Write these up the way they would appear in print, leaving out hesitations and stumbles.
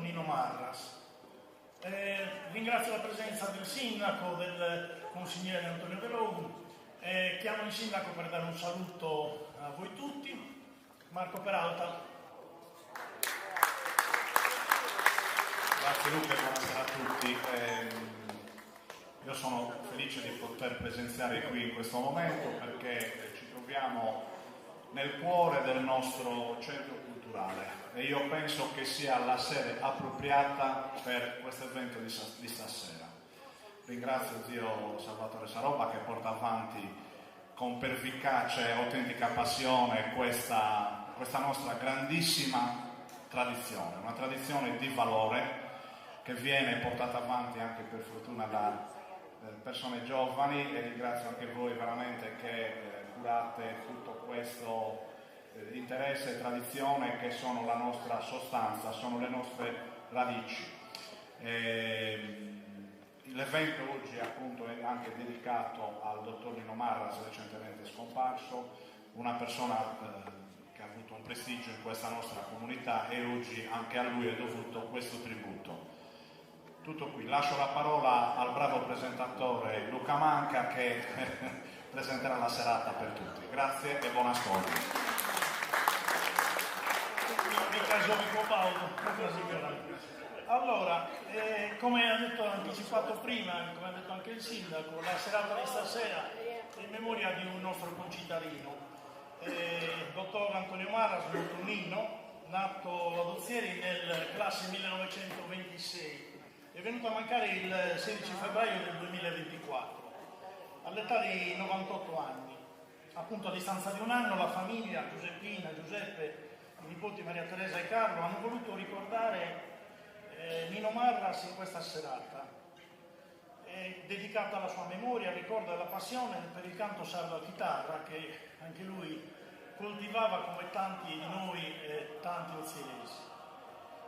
Nino Marras. Ringrazio la presenza del sindaco, del consigliere Antonio De Logu. Chiamo il sindaco per dare un saluto a voi tutti. Marco Peralta. Grazie Luca e buonasera a tutti. Io sono felice di poter presenziare qui in questo momento perché ci troviamo nel cuore del nostro centro culturale e io penso che sia la sede appropriata per questo evento di stasera. Ringrazio zio Salvatore Saroba che porta avanti con pervicace e autentica passione questa nostra grandissima tradizione, una tradizione di valore che viene portata avanti anche per fortuna da persone giovani, e ringrazio anche voi veramente che curate tutto questo interesse e tradizione che sono la nostra sostanza, sono le nostre radici. L'evento oggi appunto è anche dedicato al dottor Nino Marras, recentemente scomparso, una persona che ha avuto un prestigio in questa nostra comunità, e oggi anche a lui è dovuto questo tributo. Tutto qui, lascio la parola al bravo presentatore Luca Manca che presenterà la serata per tutti. Grazie e buon ascolto. Allora, come ha detto anticipato prima, come ha detto anche il sindaco, la serata di stasera è in memoria di un nostro concittadino, dottor Antonio Marras, dottor Nino, nato ad Ozieri nel classe 1926. È venuto a mancare il 16 febbraio del 2024, all'età di 98 anni. Appunto, a distanza di un anno, la famiglia, Giuseppina, Giuseppe, i nipoti Maria Teresa e Carlo, hanno voluto ricordare Nino Marras in questa serata. È dedicata alla sua memoria, al ricordo e alla passione per il canto sardo a chitarra, che anche lui coltivava come tanti di noi e tanti ozieresi.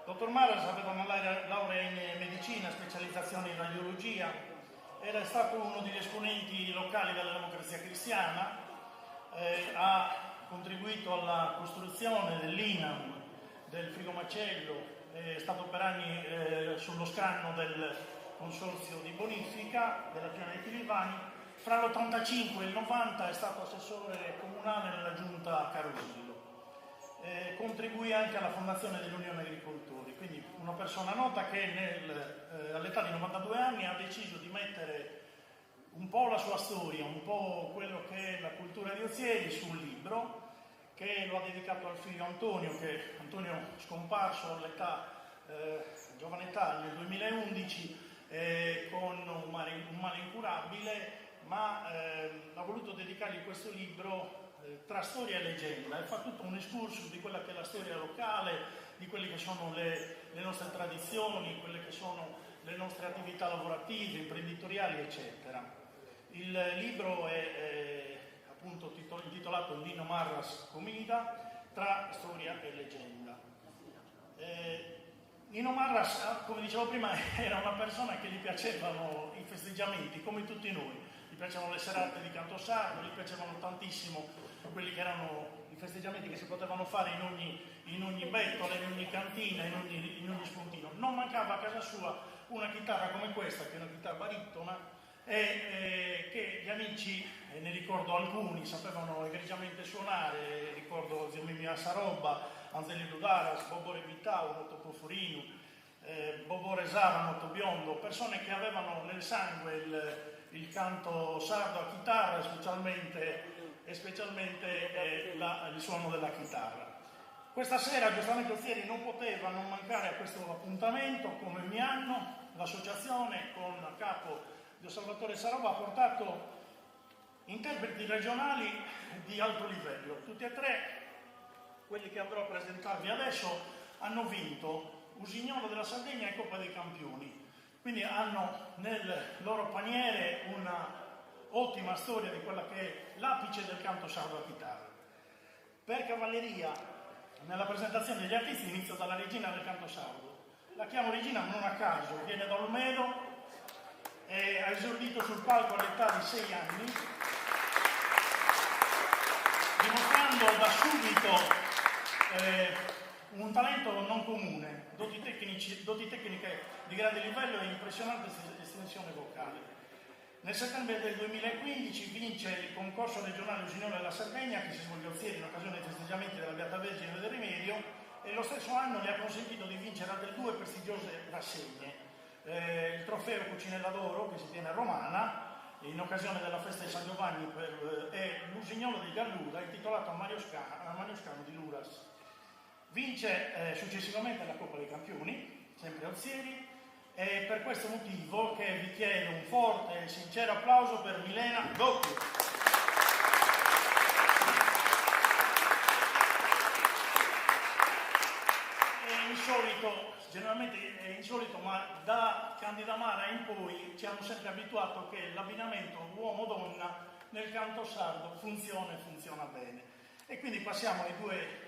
Dottor Marras aveva una laurea in medicina, specializzazione in radiologia, era stato uno degli esponenti locali della Democrazia Cristiana, ha contribuito alla costruzione dell'INAM, del Frigomacello, è stato per anni sullo scranno del consorzio di bonifica della piana dei Pilivani. Fra l'85 e il 90 è stato assessore comunale nella giunta Carosillo. Contribuì anche alla fondazione dell'Unione Agricoltori, quindi una persona nota che all'età di 92 anni ha deciso di mettere un po' la sua storia, un po' quello che è la cultura di Ozieri sul libro, che lo ha dedicato al figlio Antonio, che Antonio scomparso all'età giovane età nel 2011 con un male incurabile, ma ha voluto dedicargli questo libro tra storia e leggenda, e fa tutto un excursus di quella che è la storia locale, di quelle che sono le nostre tradizioni, quelle che sono le nostre attività lavorative, imprenditoriali, eccetera. Il libro è appunto intitolato Nino Marras Comida, tra storia e leggenda. Nino Marras, come dicevo prima, era una persona che gli piacevano i festeggiamenti, come tutti noi. Gli piacevano le serate di canto sardo, gli piacevano tantissimo quelli che erano i festeggiamenti che si potevano fare in ogni bettola, in ogni cantina, in ogni spuntino. Non mancava a casa sua una chitarra come questa, che è una chitarra baritona, e che gli amici, ne ricordo alcuni, sapevano egregiamente suonare. Ricordo zio Mimia Saroba, Anzeli Ludaras, Bobore Vitao, Notto Proforino, Bobore Zara, Notto Biondo, persone che avevano nel sangue il canto sardo a chitarra, e specialmente il suono della chitarra. Questa sera giustamente Ozieri non poteva non mancare a questo appuntamento. Come ogni anno l'associazione, con a capo di Salvatore Saroba, ha portato interpreti regionali di alto livello. Tutti e tre quelli che andrò a presentarvi adesso hanno vinto Usignolo della Sardegna e Coppa dei Campioni, quindi hanno nel loro paniere una ottima storia di quella che è l'apice del canto sardo a chitarra. Per cavalleria, nella presentazione degli artisti, inizio dalla regina del canto sardo. La chiamo regina non a caso, viene da Olmedo, ha esordito sul palco all'età di 6 anni, dimostrando da subito un talento non comune, doti tecniche di grande livello e impressionante estensione vocale. Nel settembre del 2015 vince il concorso regionale Usignolo della Sardegna, che si svolge a Ozieri in occasione dei festeggiamenti della Beata Vergine del Rimedio, e lo stesso anno gli ha consentito di vincere altre 2 prestigiose rassegne. Il trofeo Cucinella d'Oro, che si tiene a Romana in occasione della festa di San Giovanni, e l'Usignolo di Gallura, intitolato a Mario Scano di Luras. Vince successivamente la Coppa dei Campioni, sempre a Ozieri, e per questo motivo che vi chiedo un forte e sincero applauso per Milena Dotti. Generalmente è insolito, ma da Candida Mara in poi ci hanno sempre abituato che l'abbinamento uomo-donna nel canto sardo funziona bene. E quindi passiamo ai 2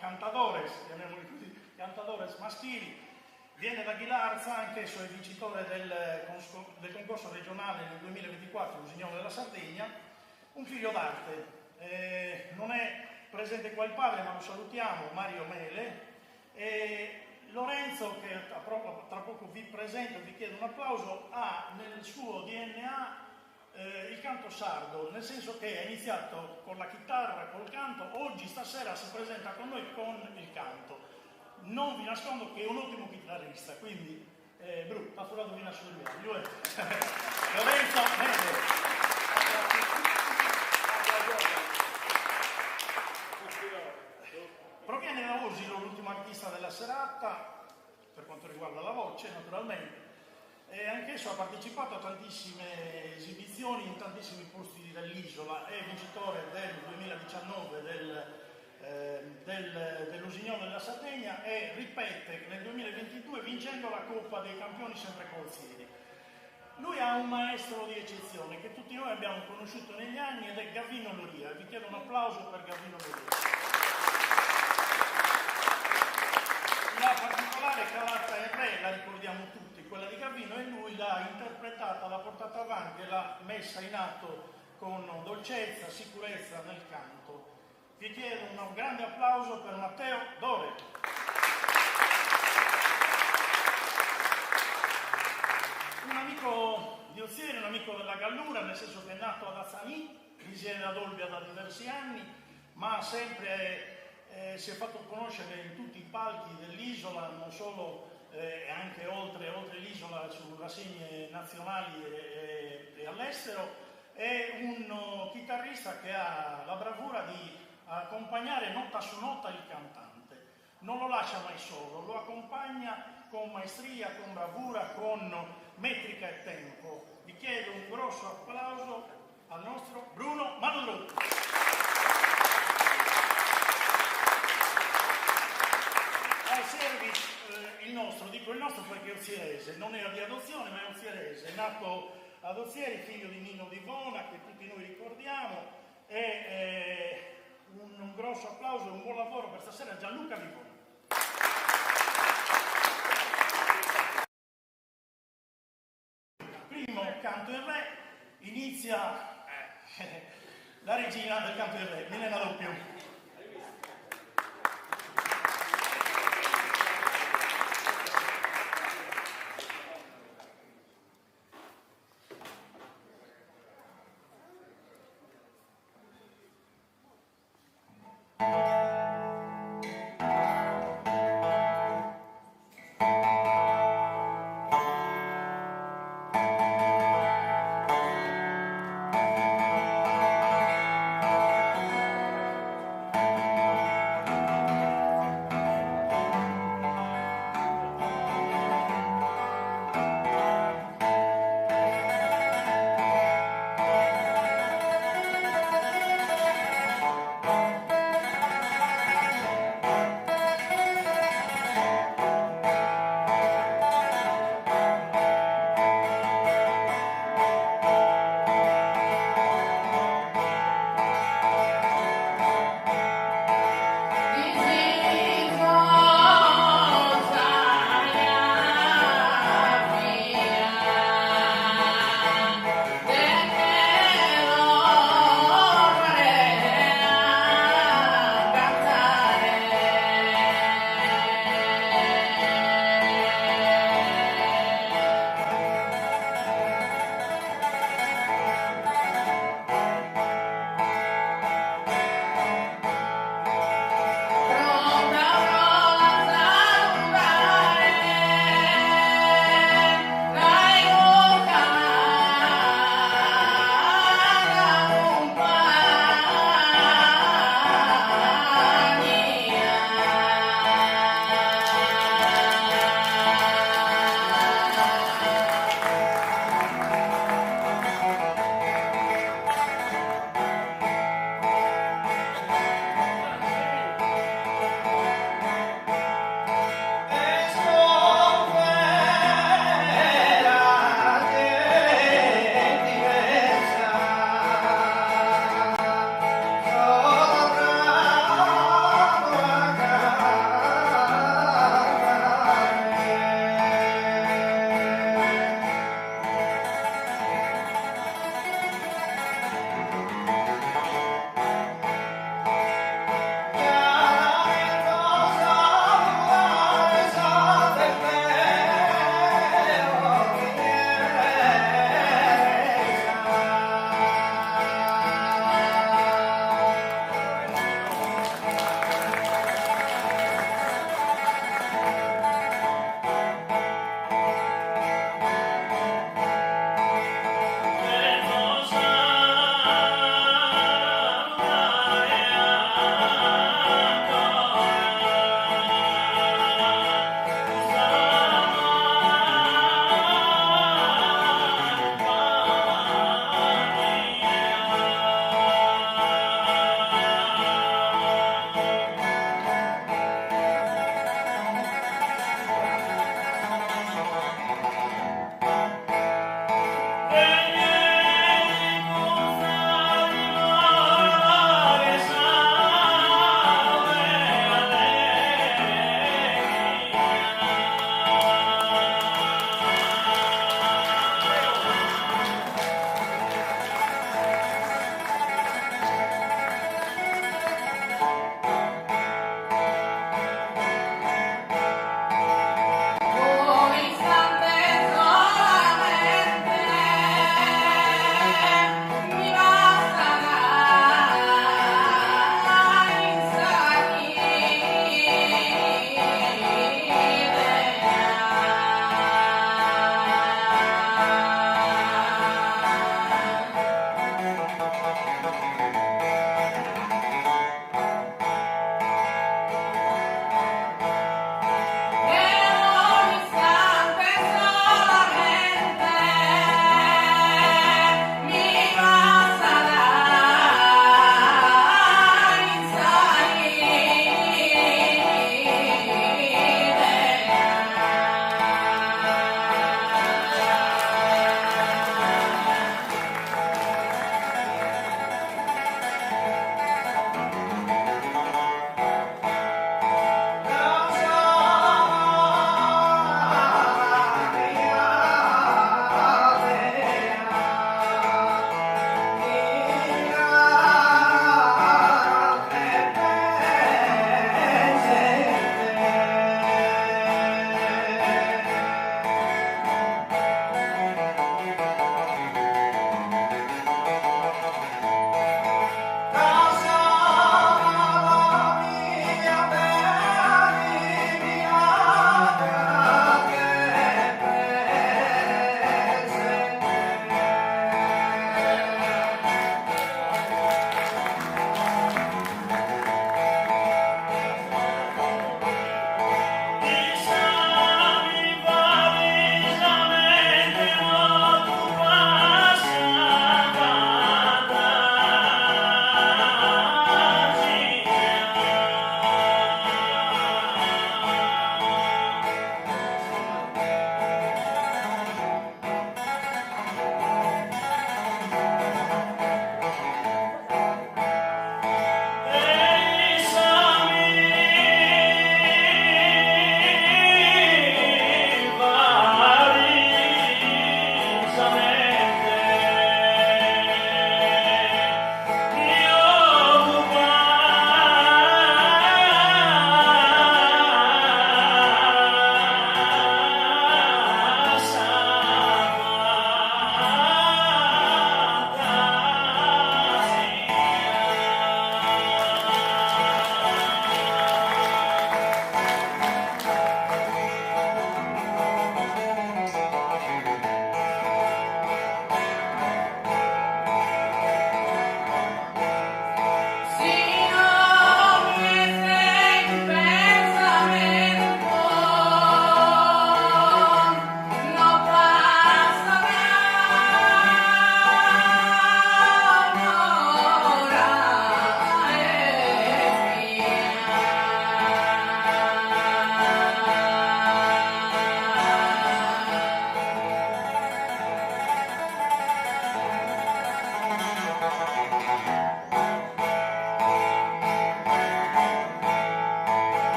cantadores, chiamiamoli così, cantadores maschili. Viene da Ghilarza, anch'esso è vincitore del concorso regionale nel 2024, l'Usignolo della Sardegna, un figlio d'arte. Non è presente qua il padre, ma lo salutiamo, Mario Mele. E Lorenzo, che tra poco vi presento e vi chiedo un applauso, ha nel suo DNA il canto sardo, nel senso che ha iniziato con la chitarra, col canto, oggi stasera si presenta con noi con il canto. Non vi nascondo che è un ottimo chitarrista, quindi ha furato fino a sul mio. Lorenzo Mele. Proviene da Osilo, l'ultimo artista della serata, per quanto riguarda la voce naturalmente, e anch'esso ha partecipato a tantissime esibizioni in tantissimi posti dell'isola, è vincitore del 2019 dell'Usignolo della Sardegna e ripete nel 2022 vincendo la Coppa dei Campioni sempre con Ozieri. Lui ha un maestro di eccezione che tutti noi abbiamo conosciuto negli anni ed è Gavino Loria. Vi chiedo un applauso per Gavino Loria. La particolare Calata e Re la ricordiamo tutti, quella di Gavino, e lui l'ha interpretata, l'ha portata avanti e l'ha messa in atto con dolcezza, sicurezza nel canto. Vi chiedo un grande applauso per Matteo Dore. Un amico di Ozieri, un amico della Gallura, nel senso che è nato ad Azzanì, risiede ad Olbia da diversi anni, ma sempre si è fatto conoscere in tutti i palchi dell'isola, non solo anche oltre l'isola, su rassegne nazionali e all'estero. È un chitarrista che ha la bravura di accompagnare nota su nota il cantante, non lo lascia mai solo, lo accompagna con maestria, con bravura, con metrica e tempo. Vi chiedo un grosso applauso al nostro Bruno Manodru. Al service il nostro perché è ozierese, non è di adozione ma è ozierese, è nato ad Ozieri, figlio di Nino Divona che tutti noi ricordiamo, e un grosso applauso e un buon lavoro per stasera a Gianluca Divona. Primo canto in re, inizia la regina del canto in re, Milena Doppio.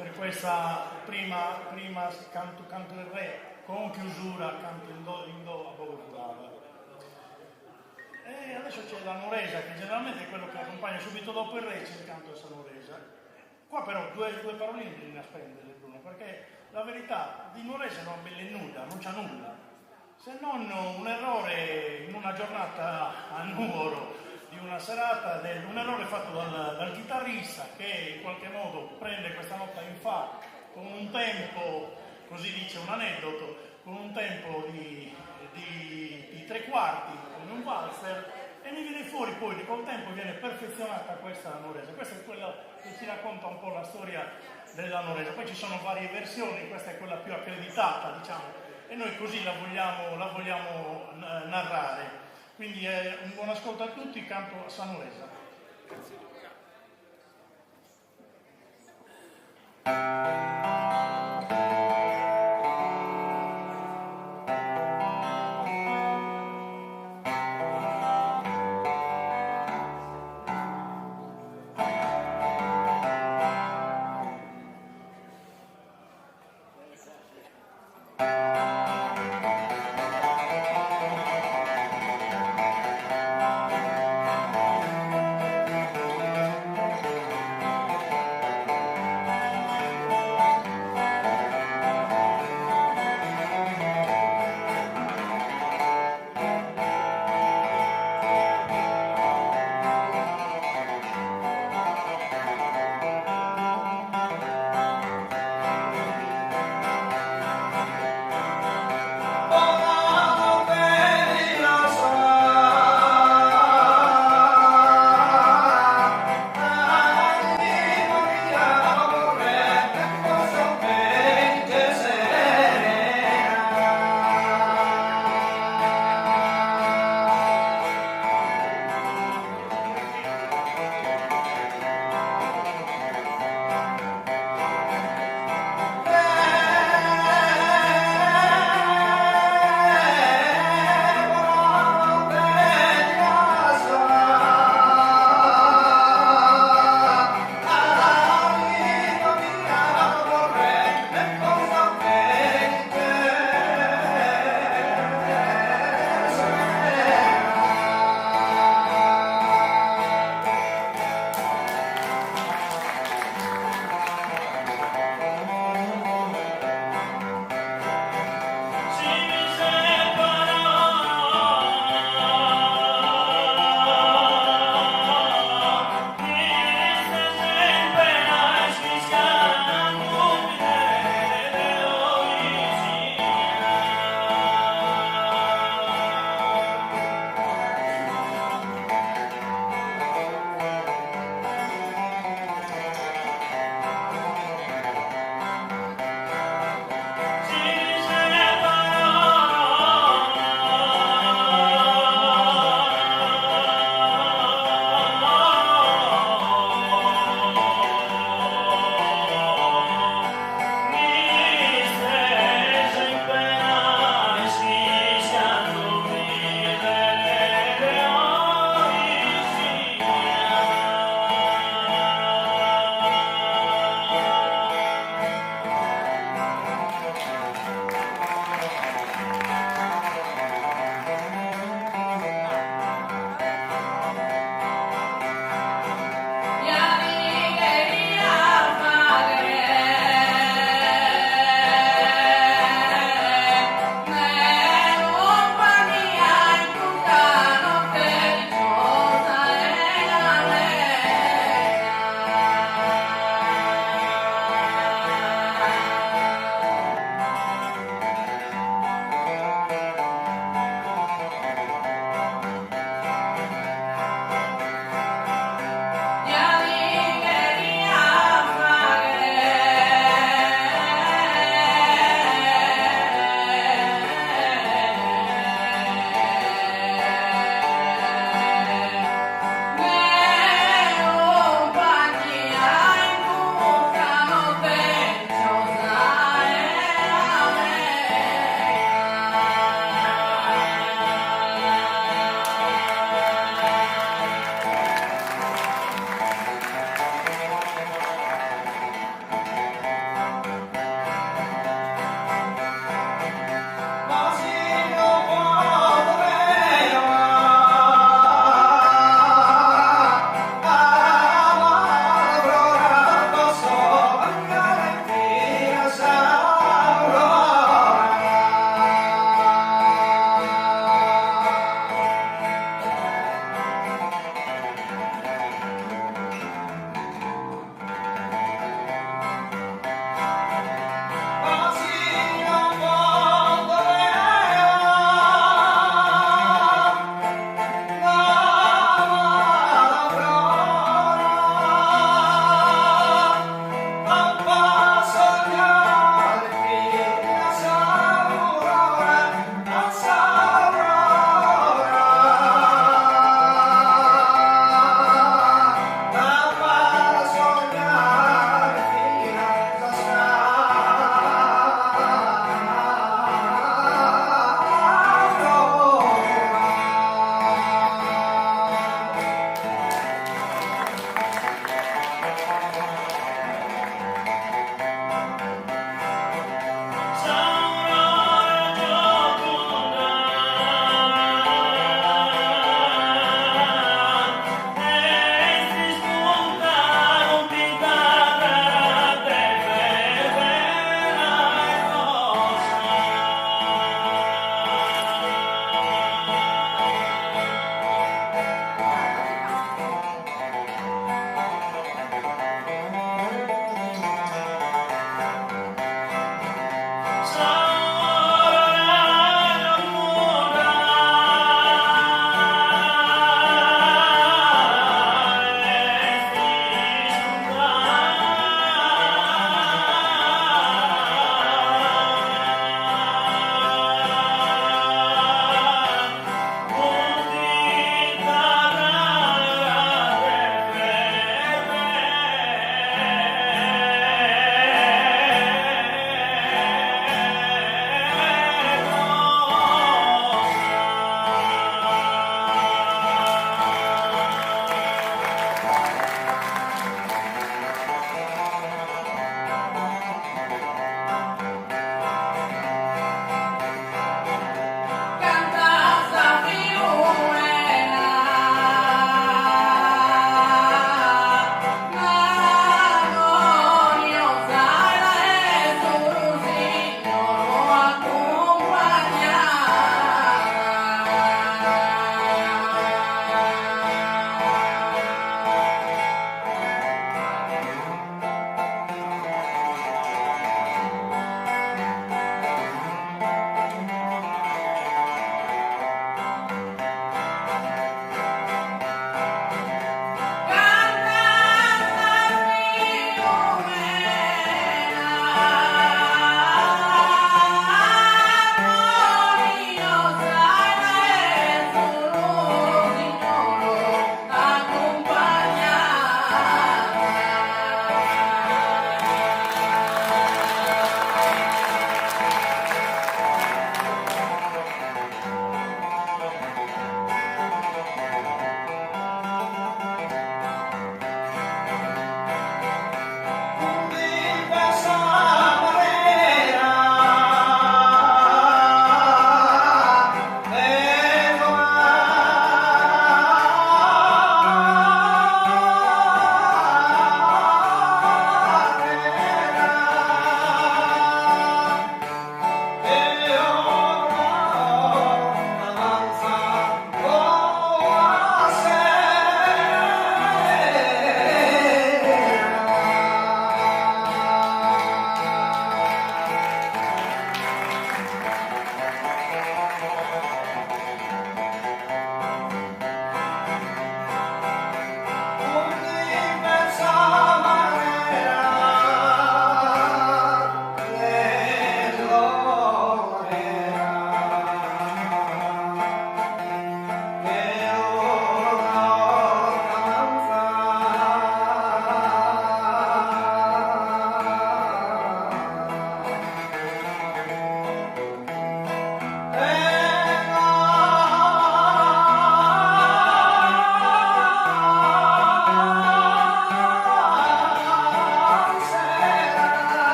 per questa prima canto del re con chiusura canto in do a Bogotà. E adesso c'è la Noresa, che generalmente è quello che accompagna subito dopo il re, c'è il canto a Sanoresa. Qua però due paroline bisogna spendere, Bruno, perché la verità di Noresa non è nuda, non c'ha nulla, se non un errore in una giornata a Nuoro di una serata, un errore fatto dal chitarrista che in qualche modo prende questa nota in fa con un tempo, così dice un aneddoto, con un tempo di 3/4 come un valzer, e mi viene fuori poi che col tempo viene perfezionata questa Noresa. Questa è quella che ci racconta un po' la storia della Noresa. Poi ci sono varie versioni, questa è quella più accreditata, diciamo, e noi così la vogliamo narrare. Quindi un buon ascolto a tutti, canto a Sanoresa.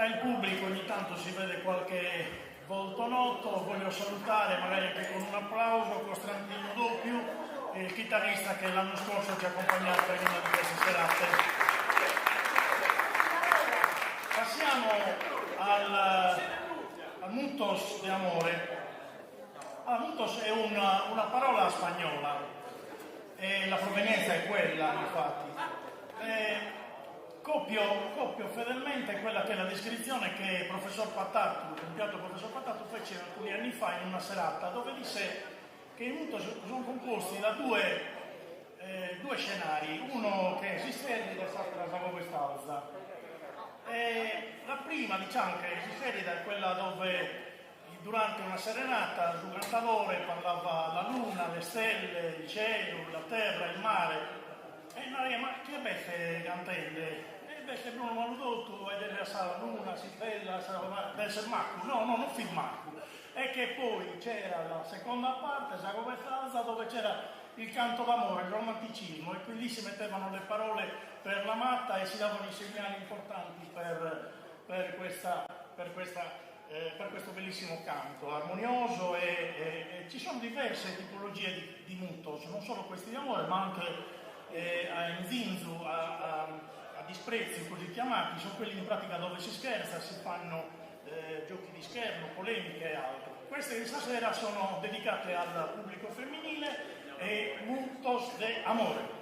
tra il pubblico ogni tanto si vede qualche volto noto. Voglio salutare, magari anche con un applauso, Costantino Doppio, il chitarrista che l'anno scorso ci ha accompagnato in una di queste serate. Passiamo al Mutos de Amore. Mutos è una parola spagnola e la provenienza è quella, infatti. Copio fedelmente quella che è la descrizione che il professor Patattu, il professor Patattu, fece alcuni anni fa in una serata, dove disse che i Mutos sono composti da due scenari, uno che è Sisterida e l'altro Zagovestalza. La prima, diciamo che Sisterida è quella dove durante una serenata il cantautore parlava la luna, le stelle, il cielo, la terra, il mare. E Maria, ma che belle cantelle? E invece Bruno Maludotto, vedere la luna, si bella, deve essere Marco. No, non film Marco. E che poi c'era la seconda parte, Zagovestalza, dove c'era il canto d'amore, il romanticismo, e quindi si mettevano le parole per l'amata e si davano i segnali importanti per questo bellissimo canto armonioso. E ci sono diverse tipologie di mutos, non solo questi di amore, ma anche a Nzinzu, a disprezzi così chiamati, sono quelli in pratica dove si scherza, si fanno giochi di schermo, polemiche e altro. Queste di stasera sono dedicate al pubblico femminile e Mutos de Amore.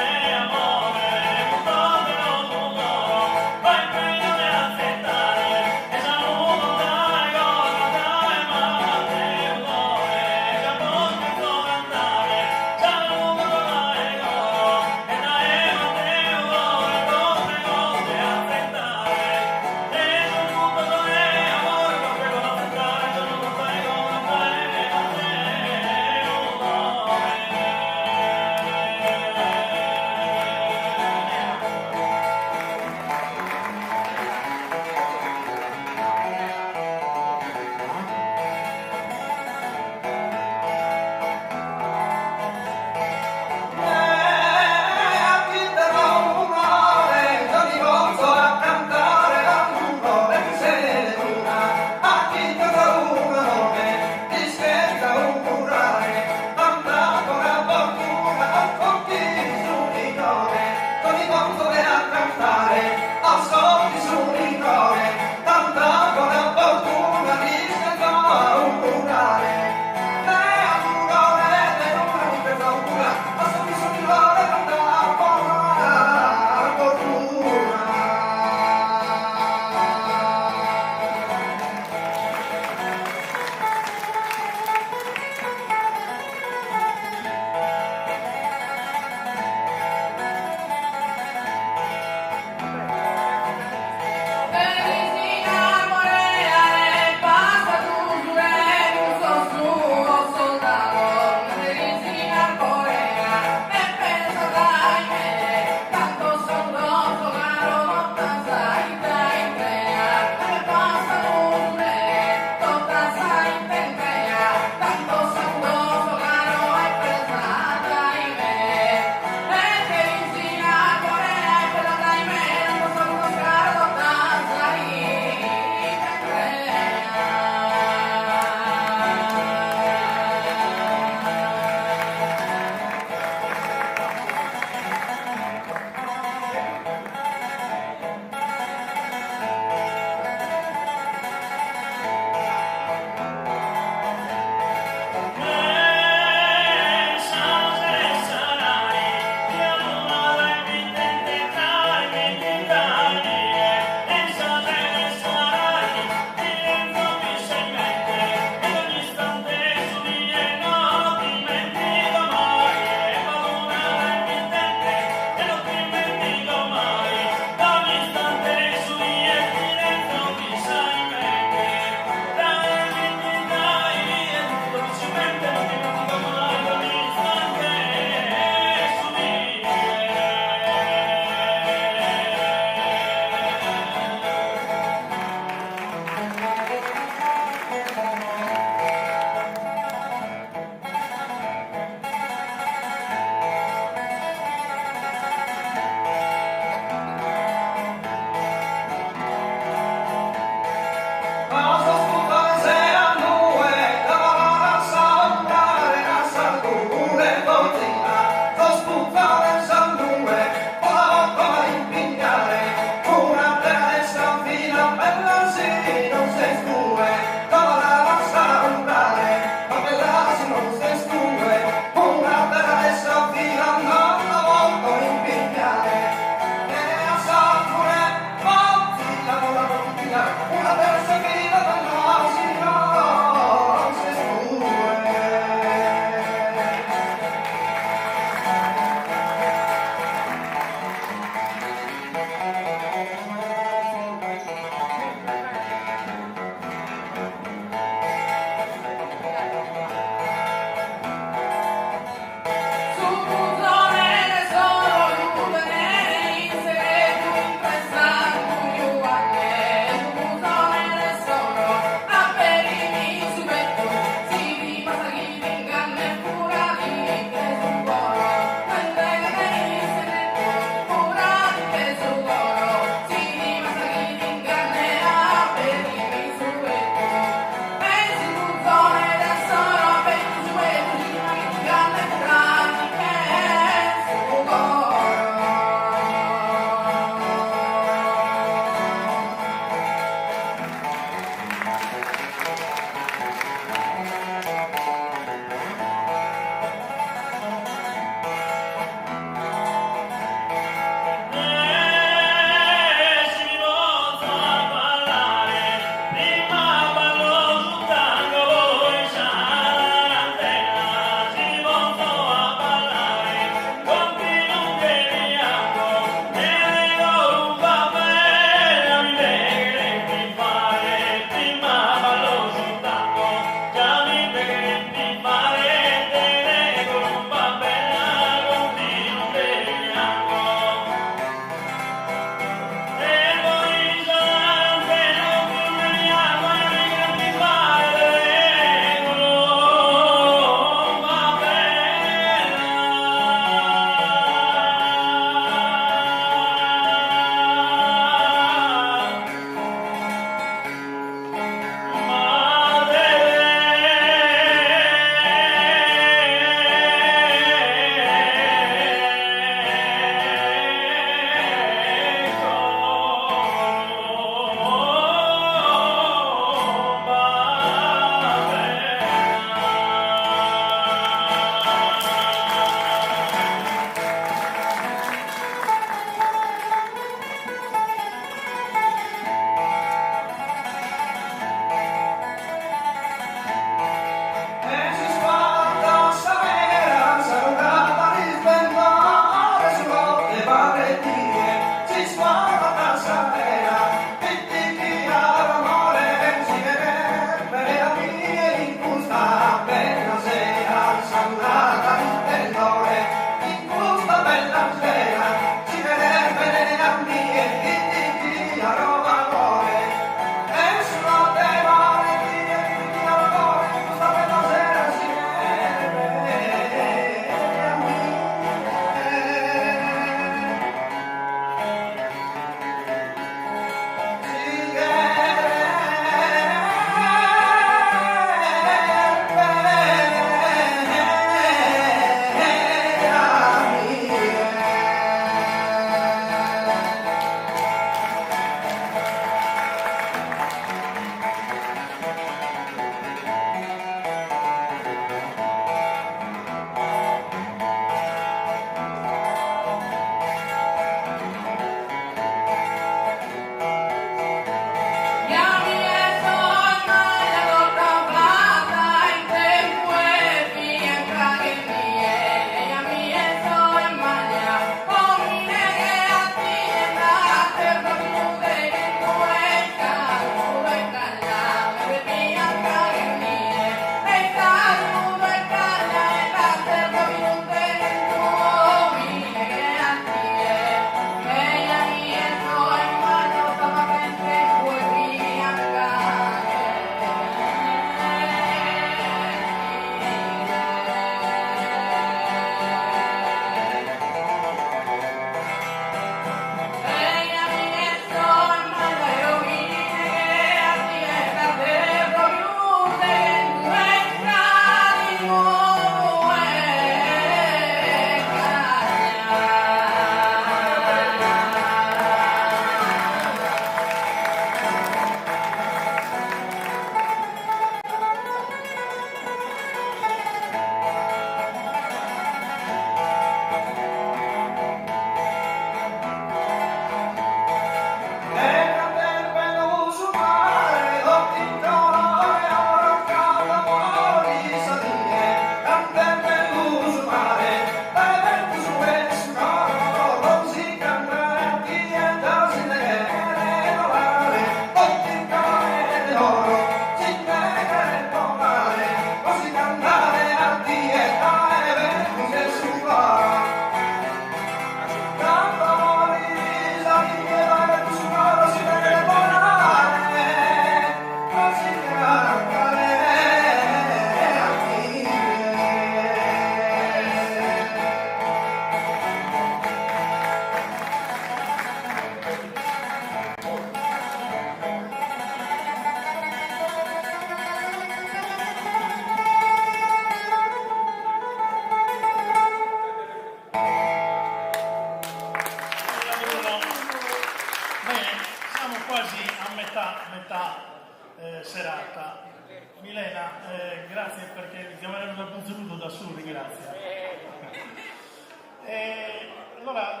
Allora,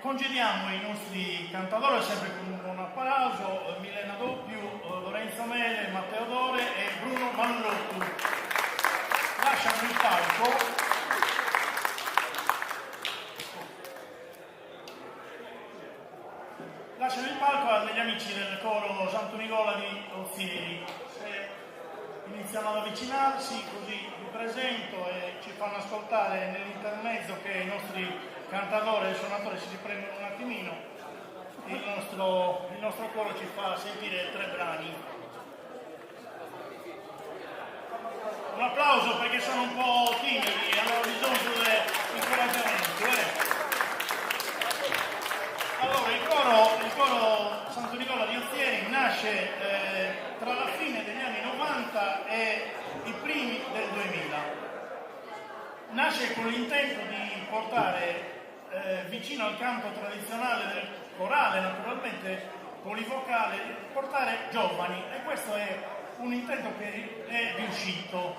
congediamo i nostri cantatori sempre con un buon applauso, Milena Doppio, Lorenzo Mele, Matteo Dore e Bruno Mallotto. Lasciano il palco. Lasciano il palco agli amici del coro Santo Nicola di Ozieri. Se iniziano ad avvicinarsi, così vi presento e ci fanno ascoltare nell'intermezzo che i nostri cantatori e suonatori si riprendono un attimino. Il nostro coro ci fa sentire 3 brani. Un applauso perché sono un po' timidi, hanno bisogno di incoraggiamento. Allora, il coro Santo Nicola di Ozieri nasce tra la fine degli anni 90 e i primi del 2000. Nasce con l'intento di portare vicino al canto tradizionale del corale, naturalmente polivocale, portare giovani, e questo è un intento che è riuscito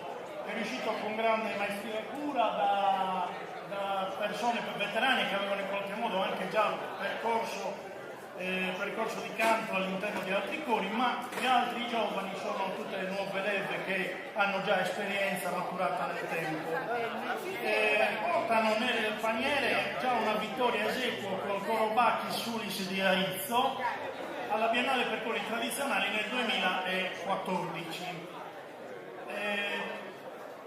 con grande maestria e cura da persone veterane che avevano in qualche modo anche già percorso di canto all'interno di altri cori, ma gli altri giovani sono tutte le nuove leve che hanno già esperienza maturata nel tempo. Portano nelle paniere già una vittoria esequo col coro Bacchi Sulis di Aizzo alla Biennale per cori tradizionali nel 2014.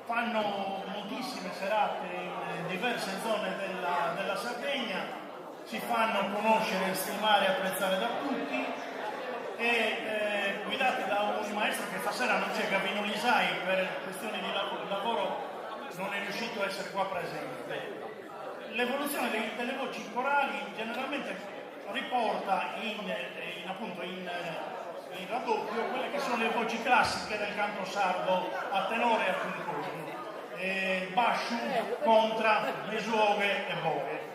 Fanno moltissime serate in diverse zone della Sardegna, si fanno conoscere, stimare e apprezzare da tutti, e guidati da un maestro che stasera non c'è, Gavino Lisai, per questioni di lavoro non è riuscito a essere qua presente. L'evoluzione delle voci corali generalmente riporta in raddoppio quelle che sono le voci classiche del canto sardo a tenore e a contorno, basciu, contra, mesuoghe e boghe.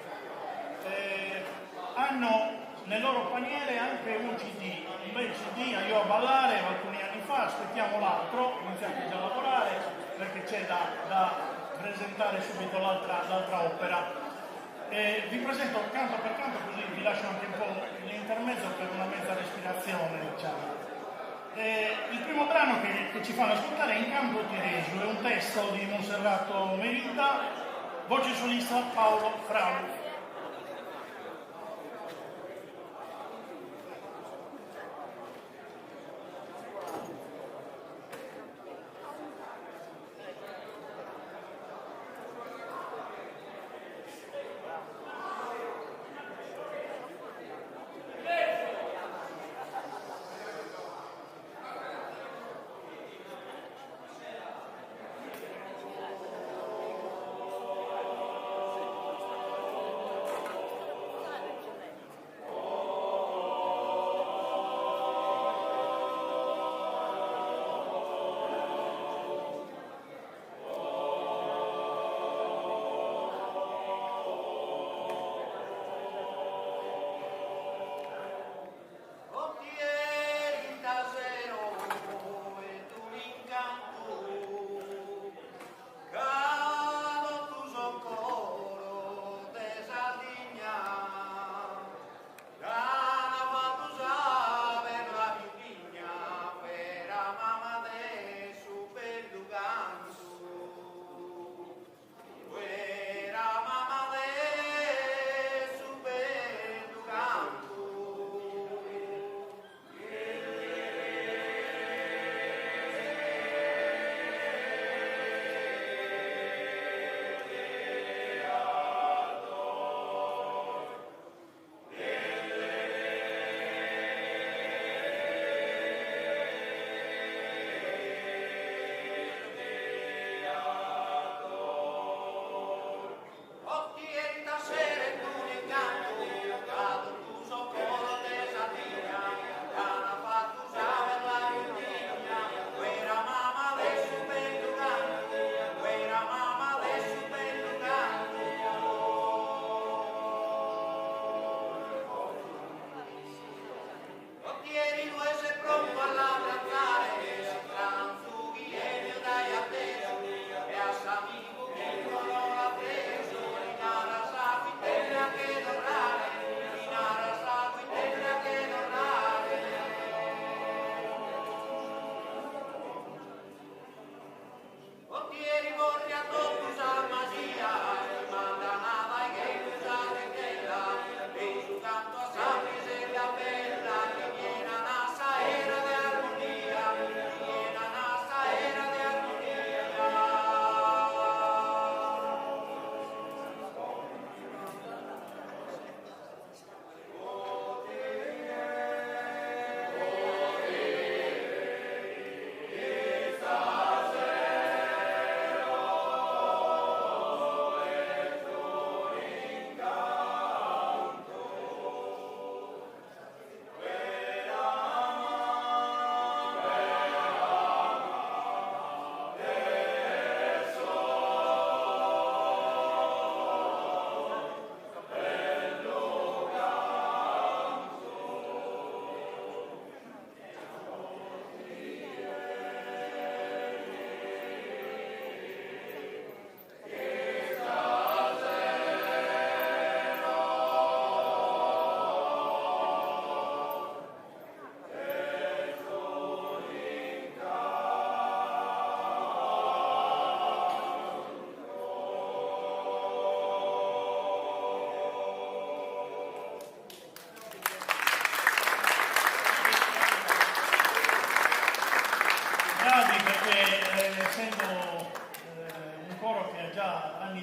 Hanno nelle loro paniere anche un CD, un bel CD a Io a ballare alcuni anni fa, aspettiamo l'altro, iniziate già a lavorare perché c'è da presentare subito l'altra opera. Vi presento canto per canto, così vi lascio anche un po' l'intermezzo per una mezza respirazione, diciamo. Il primo brano che ci fanno ascoltare è In Canto Tiereso, è un testo di Monserrato Merida, voce solista Paolo Frau.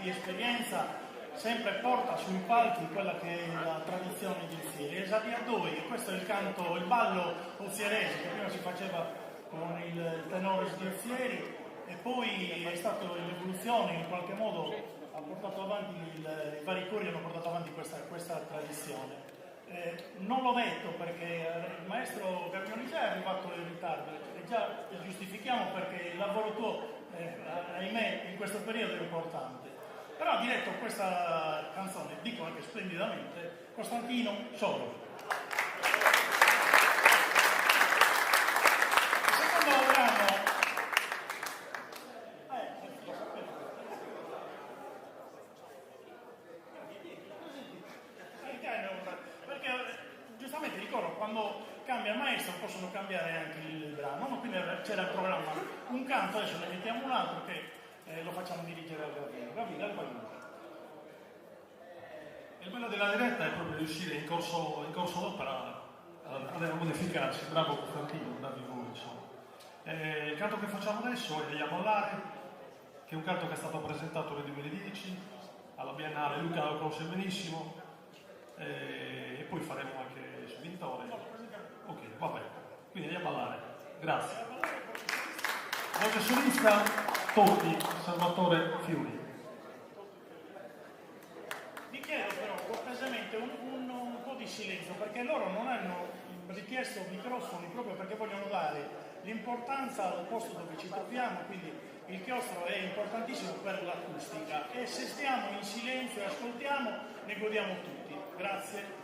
di esperienza sempre porta sui palchi quella che è la tradizione del Fieri. Esadia Doi, e questo è il canto, il ballo ozierese che prima si faceva con il tenore sghilzieri e poi è stata l'evoluzione, in qualche modo ha portato avanti, i vari cori hanno portato avanti questa tradizione. Non l'ho detto perché il maestro Gavioni già è arrivato in ritardo e già giustifichiamo perché il lavoro tuo, ahimè, in questo periodo è importante. Però ha diretto questa canzone, dico anche splendidamente, Costantino Solo. Il secondo brano perché giustamente ricordo quando cambia il maestro possono cambiare anche il brano, no? Quindi c'era il programma un canto, adesso ne mettiamo un altro che lo facciamo dirigere al Gavino. Gavino, al Gavino. Il bello della diretta è proprio riuscire in corso d'opera a modificarsi, bravo Costantino, bravi voi insomma. Il canto che facciamo adesso è Ella Ballare, che è un canto che è stato presentato nel 2010 alla Biennale, Luca lo conosce benissimo, e poi faremo anche il Vintore. Ok, vabbè, quindi Ella Ballare, grazie. Voce solista Totti, Salvatore Fiori. Vi chiedo però cortesemente un po' di silenzio perché loro non hanno richiesto microfoni proprio perché vogliono dare l'importanza al posto dove ci troviamo, quindi il chiostro è importantissimo per l'acustica e se stiamo in silenzio e ascoltiamo ne godiamo tutti. Grazie.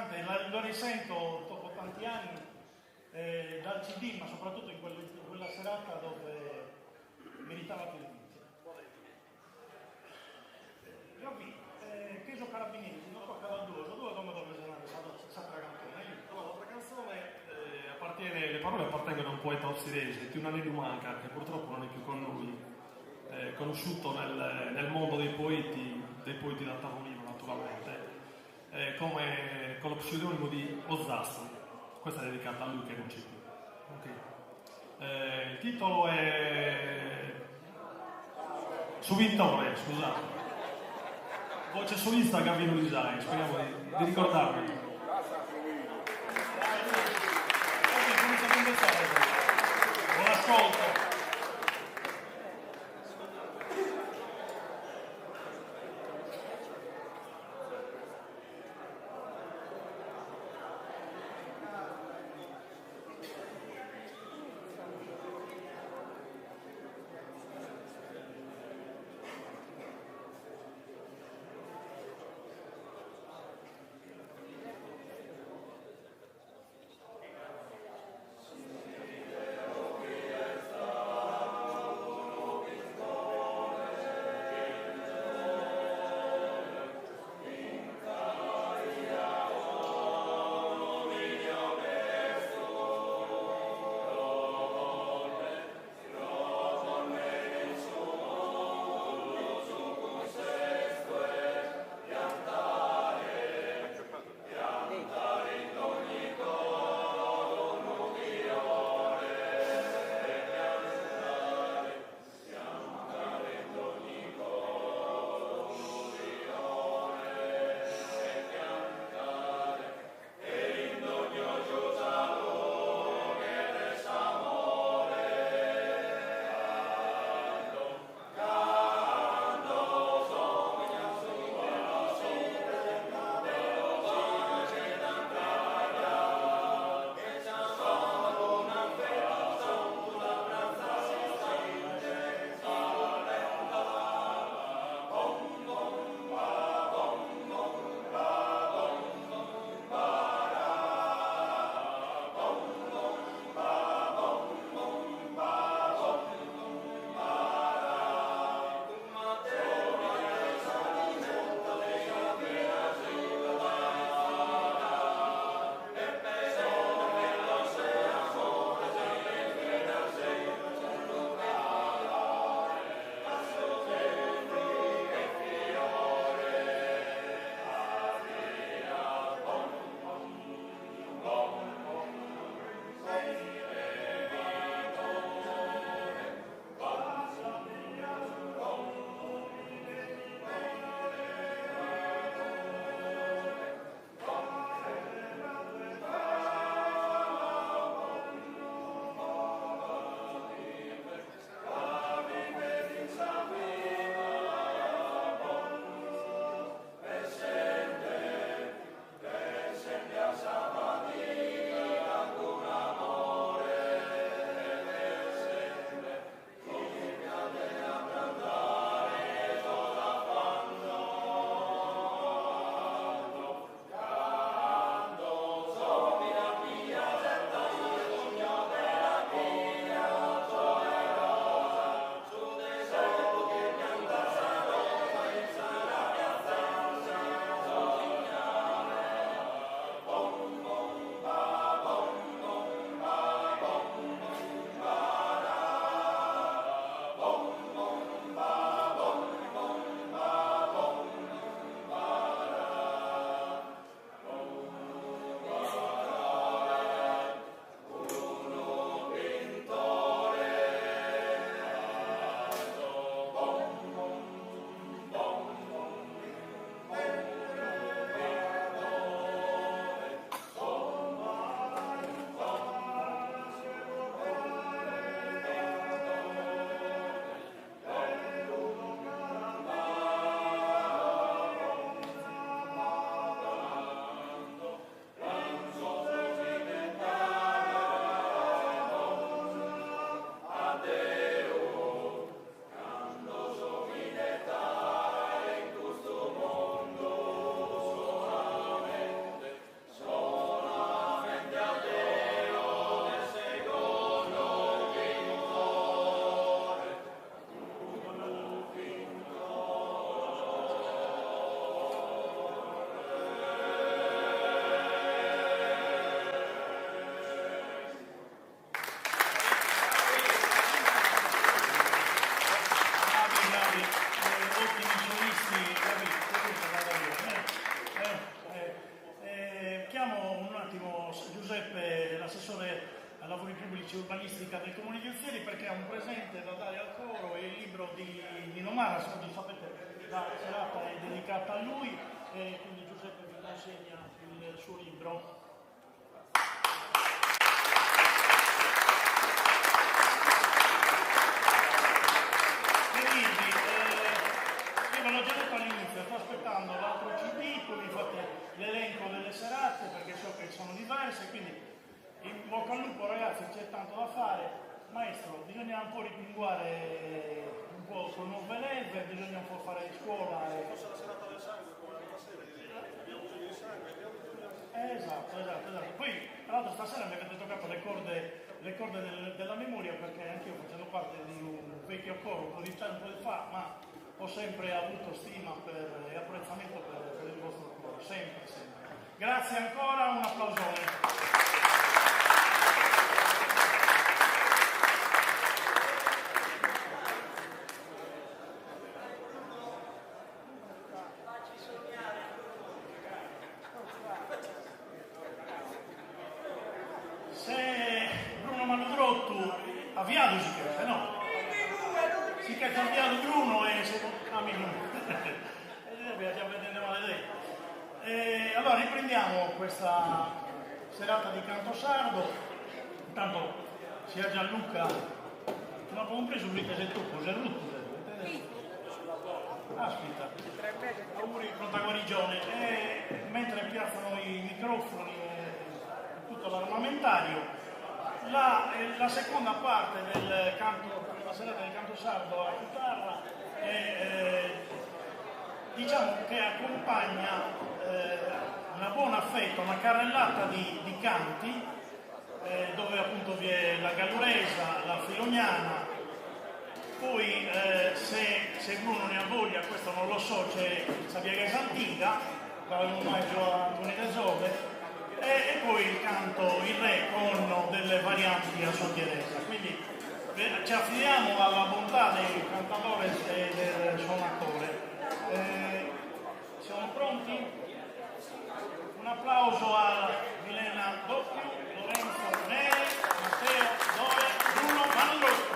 interessante, lo risento dopo tanti anni dal CD, ma soprattutto in quella serata dove meritava più l'inizio. Giochi, che so carabinieri, non tocca dal due come dove se ne saprà cantare. L'altra canzone le parole appartengono a un poeta austriese, Tunanelu Manca, che purtroppo non è più con noi, conosciuto nel mondo dei poeti da tavolino naturalmente, come con lo pseudonimo di Ozzastro. Questa è dedicata a lui che non c'è più. Okay. Il titolo è Su Vittore, scusate. Voce solista Gavino Lisai, speriamo di ricordarmi. Buon ascolto. Chiamo un attimo Giuseppe, l'assessore ai lavori pubblici e urbanistica del Comune di Ozieri, perché ha un presente da dare al coro e il libro di Nino Maras, oggi sapete la serata è dedicata a lui e quindi Giuseppe vi consegna il suo libro. Io ve l'ho già detto all'inizio, sto aspettando l'altro CD, poi vi fate l'elenco delle serate perché so che sono diverse, quindi in bocca al lupo ragazzi, c'è tanto da fare. Maestro, bisogna un po' ripinguare un po' con nuove leve, bisogna un po' fare scuola. Forse la serata del sangue, come stasera, abbiamo bisogno di sangue, Esatto. Poi, tra l'altro, stasera mi avete toccato le corde della memoria, perché anch'io facendo parte di un vecchio coro, un po' di tempo fa, ma ho sempre avuto stima e apprezzamento per il vostro coro, sempre. Grazie ancora, un applausone. Se Bruno Manudrotto avviato si chiama, no? Si chiama avviato Bruno e se amico. Già vedete maledetto. Allora riprendiamo questa serata di canto sardo. Intanto sia Gianluca, non ho compreso lui che sei tu, cos'è rutto? Aspetta, auguri pronta guarigione. Mentre piazzano i microfoni e tutto l'armamentario, la seconda parte del canto, la serata del canto sardo a chitarra, diciamo che accompagna una buona fetta, una carrellata di canti, dove appunto vi è la galluresa, la filognana. Poi se Bruno ne ha voglia, questo non lo so, c'è Sabiega Santinga, dare un omaggio a Antonio De Zove, e poi il canto, il re con delle varianti a sottieresa. Quindi ci affidiamo alla bontà dei cantatori e del suonatore. Siamo pronti? Un applauso a Milena Doppio, Lorenzo Nere, Matteo Dore, Bruno Manudrotto.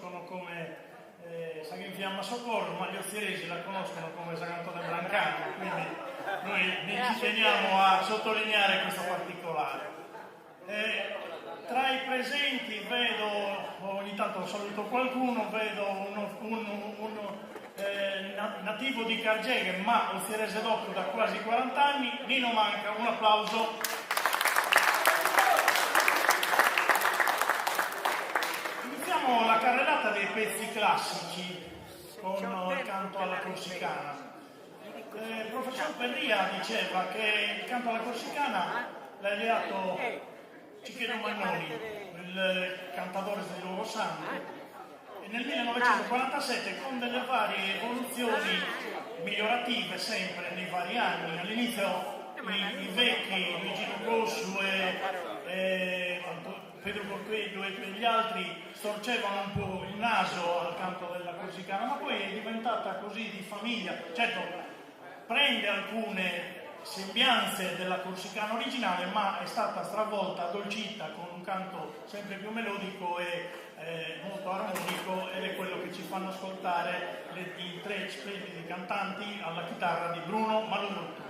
conoscono come Sacrinfiamma Socorro, ma gli ozzieresi la conoscono come Sant'Antonio Brancano, quindi noi ci teniamo a sottolineare questo particolare. Tra i presenti vedo, ogni tanto saluto qualcuno, vedo un nativo di Cargeghe, ma ozzierese doppio da quasi 40 anni, Nino Manca, un applauso. Iniziamo la carrellata dei pezzi classici con il canto alla corsicana. Il professor Perria diceva che il canto alla corsicana l'ha ideato Cicchino Mannoni, il cantatore di Luogo Santo, e nel 1947 con delle varie evoluzioni migliorative sempre nei vari anni. All'inizio i vecchi, Luigi Rossu e Pedro Corquedo e gli altri storcevano un po' il naso al canto della corsicana, ma poi è diventata così di famiglia. Certo, prende alcune sembianze della corsicana originale, ma è stata stravolta, addolcita con un canto sempre più melodico e molto armonico, ed è quello che ci fanno ascoltare i tre splendidi cantanti alla chitarra di Bruno Malurotto.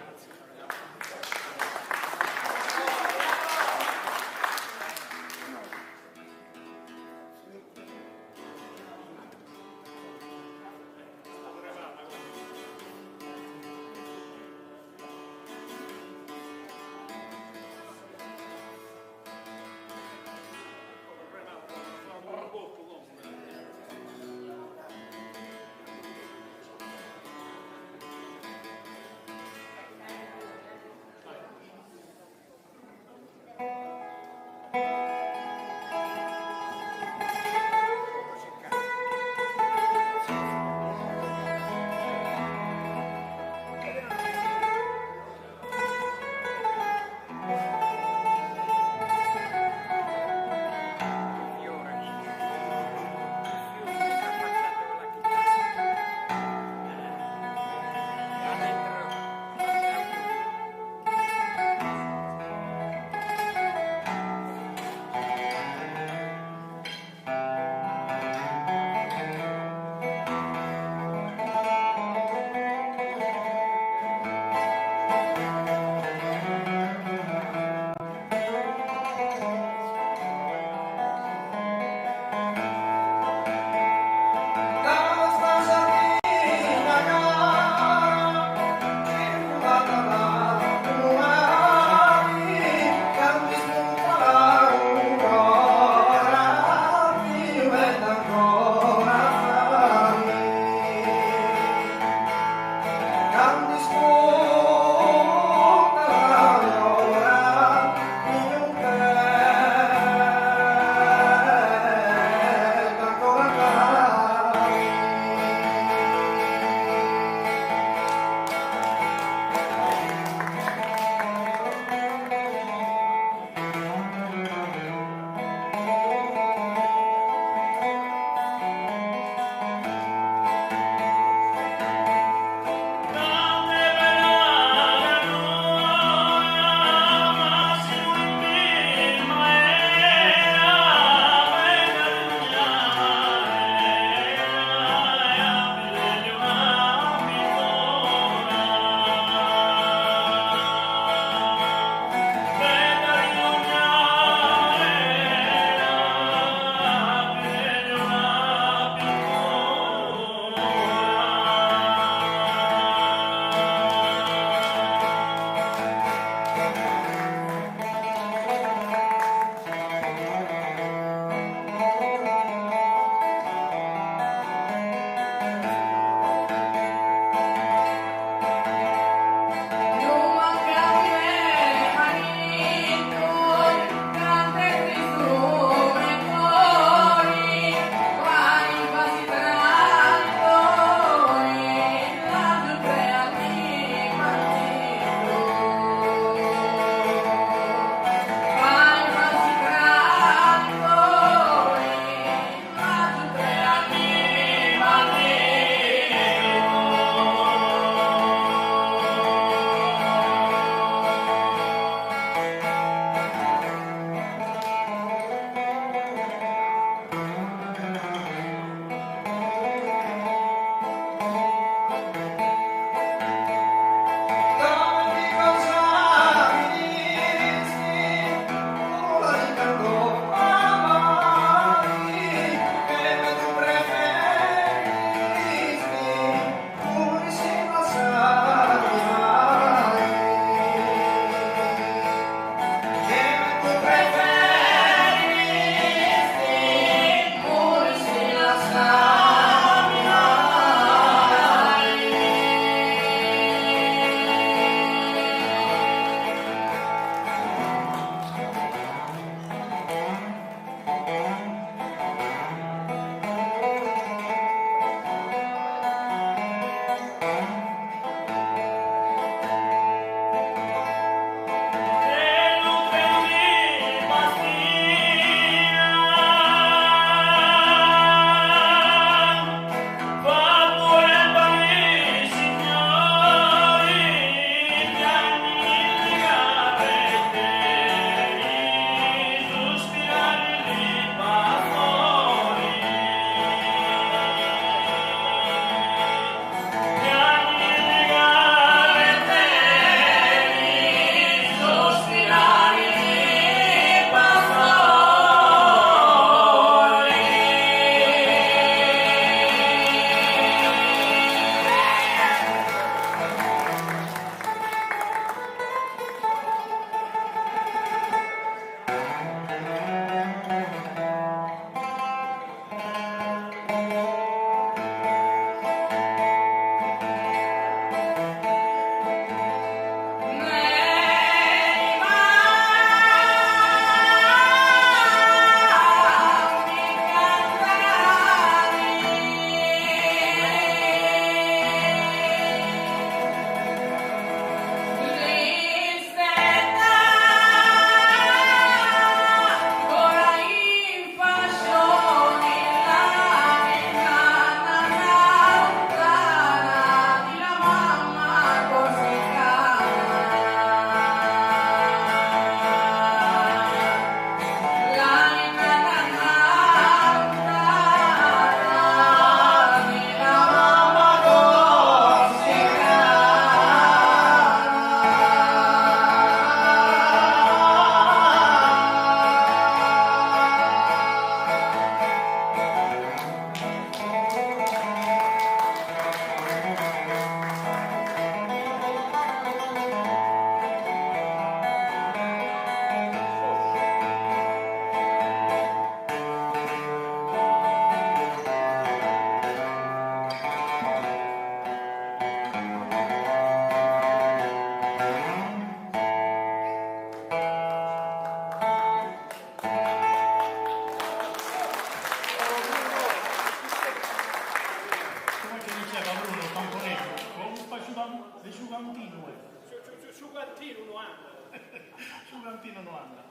Costantino Noanda.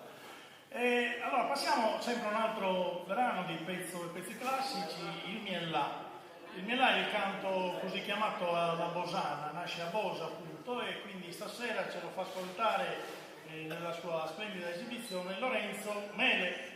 Allora passiamo sempre a un altro brano di pezzi classici, il Miellà. Il Miellà è il canto così chiamato alla Bosana, nasce a Bosa appunto, e quindi stasera ce lo fa ascoltare nella sua splendida esibizione Lorenzo Mele.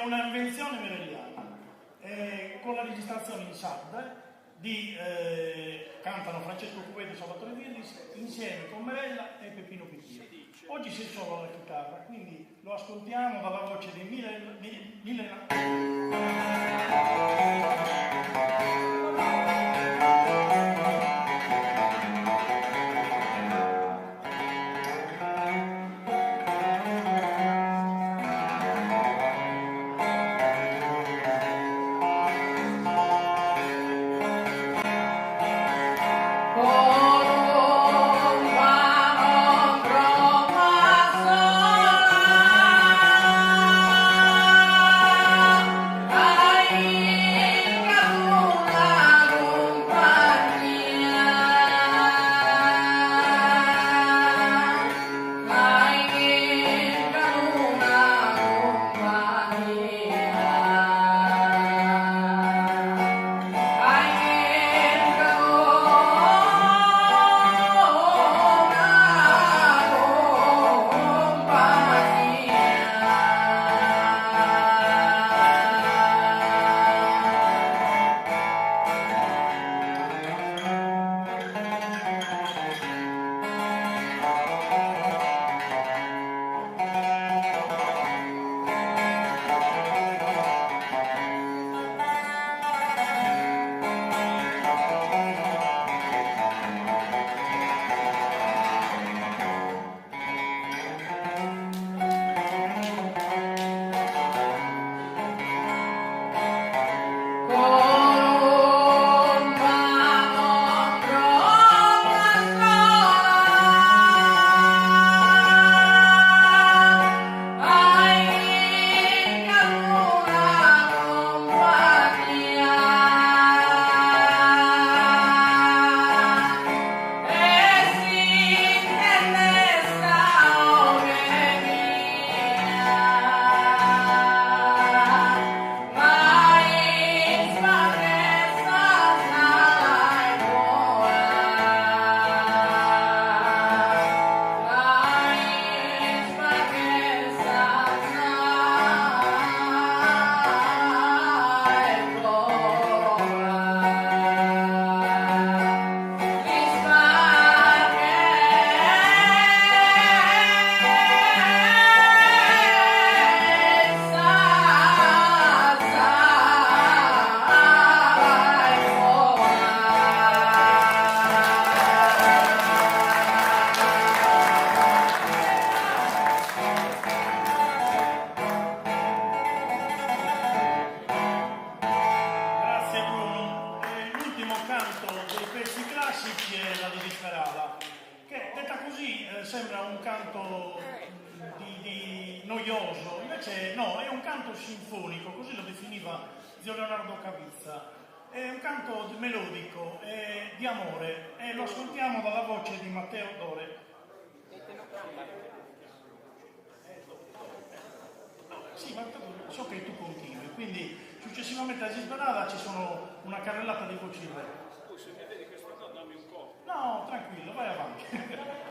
Un'invenzione meravigliosa, con la registrazione in SAD cantano Francesco Cubeto e Salvatore Virlis insieme con Merella e Peppino Pittino. Oggi si solo la chitarra, quindi lo ascoltiamo dalla voce di Milena. Ai così sembra un canto noioso, invece no, è un canto sinfonico, così lo definiva zio Leonardo Cavizza. È un canto melodico, di amore, e lo ascoltiamo dalla voce di Matteo Dore. Sì, ma so che tu continui, quindi successivamente a Gisberada ci sono una carrellata di voci in re. Se mi vedi che sto andando, dammi un po'. No, tranquillo, vai avanti.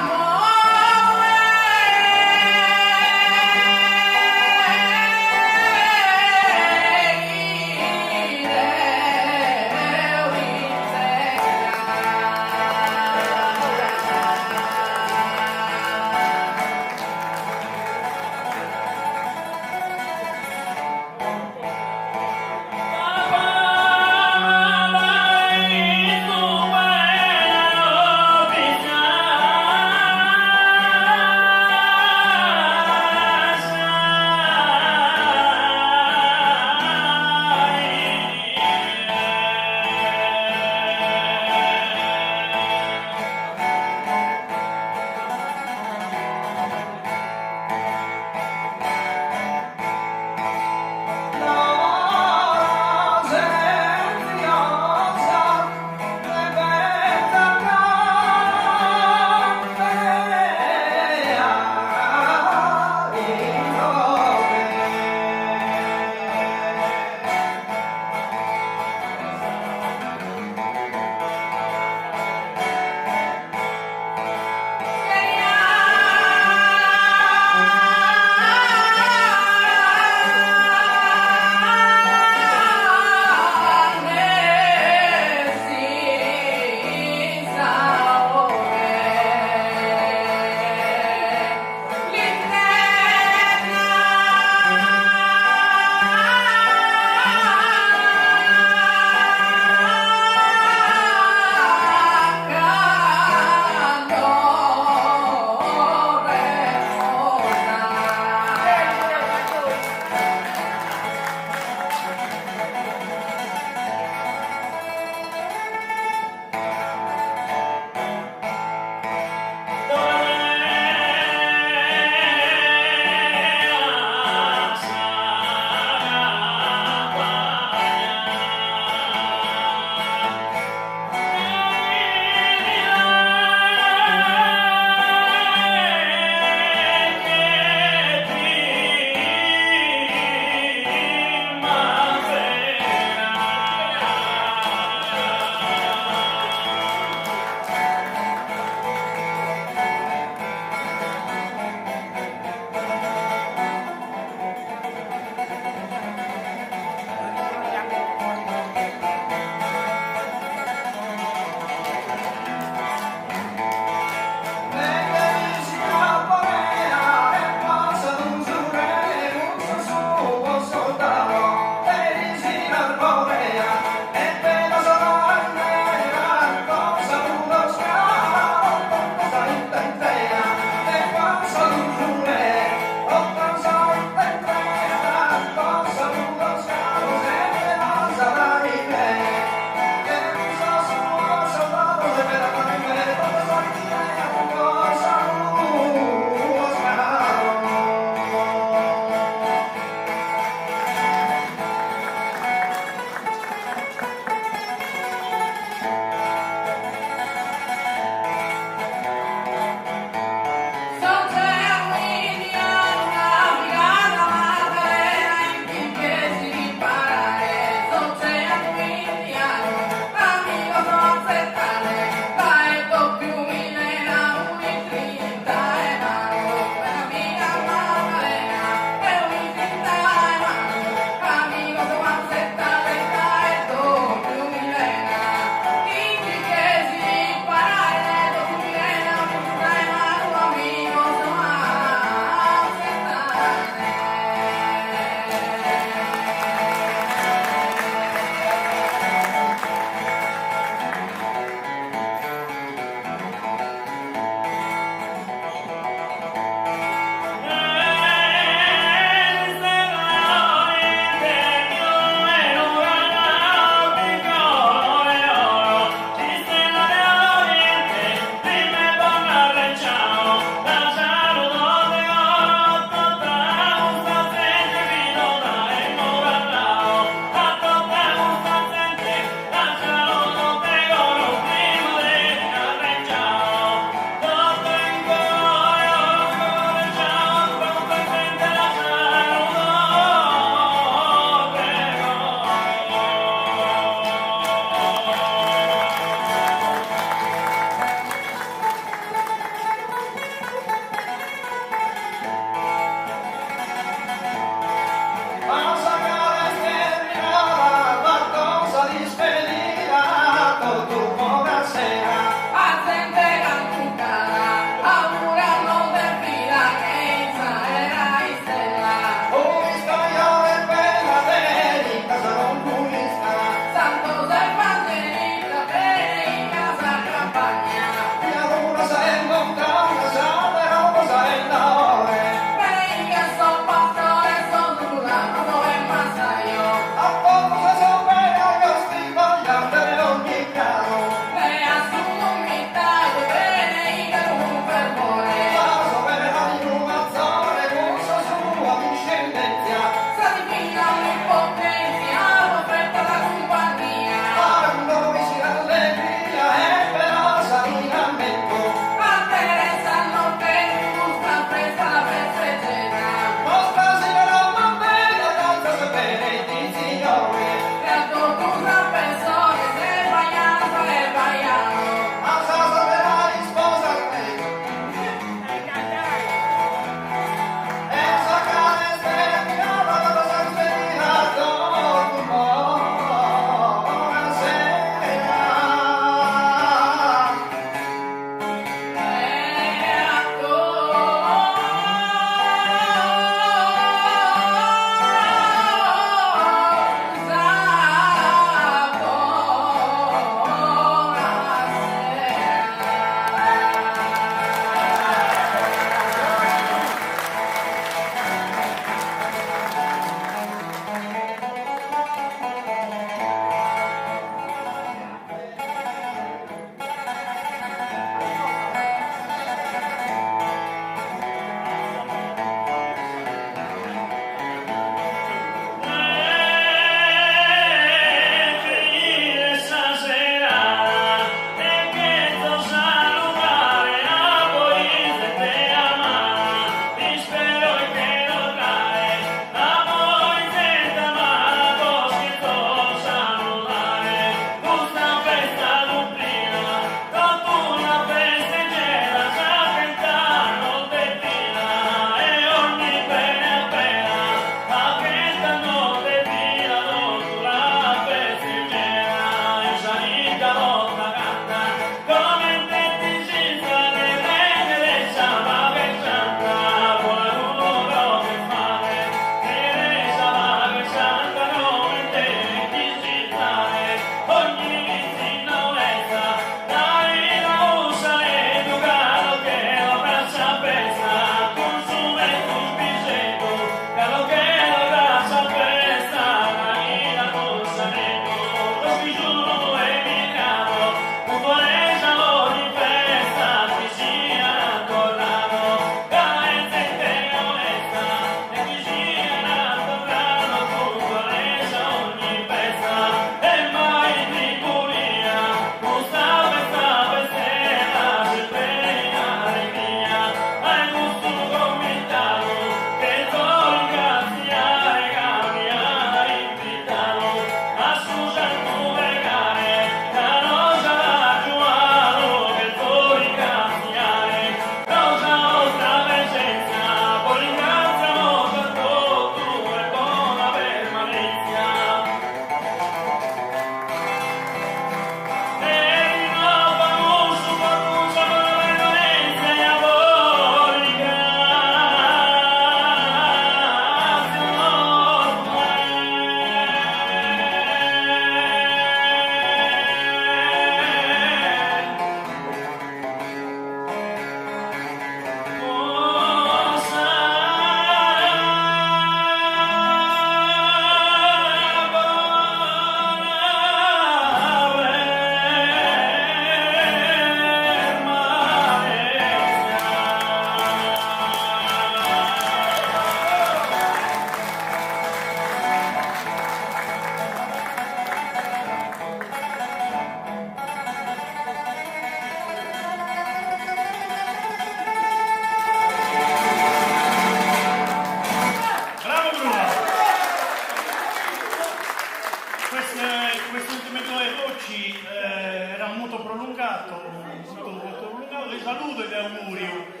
saluto e di augurio.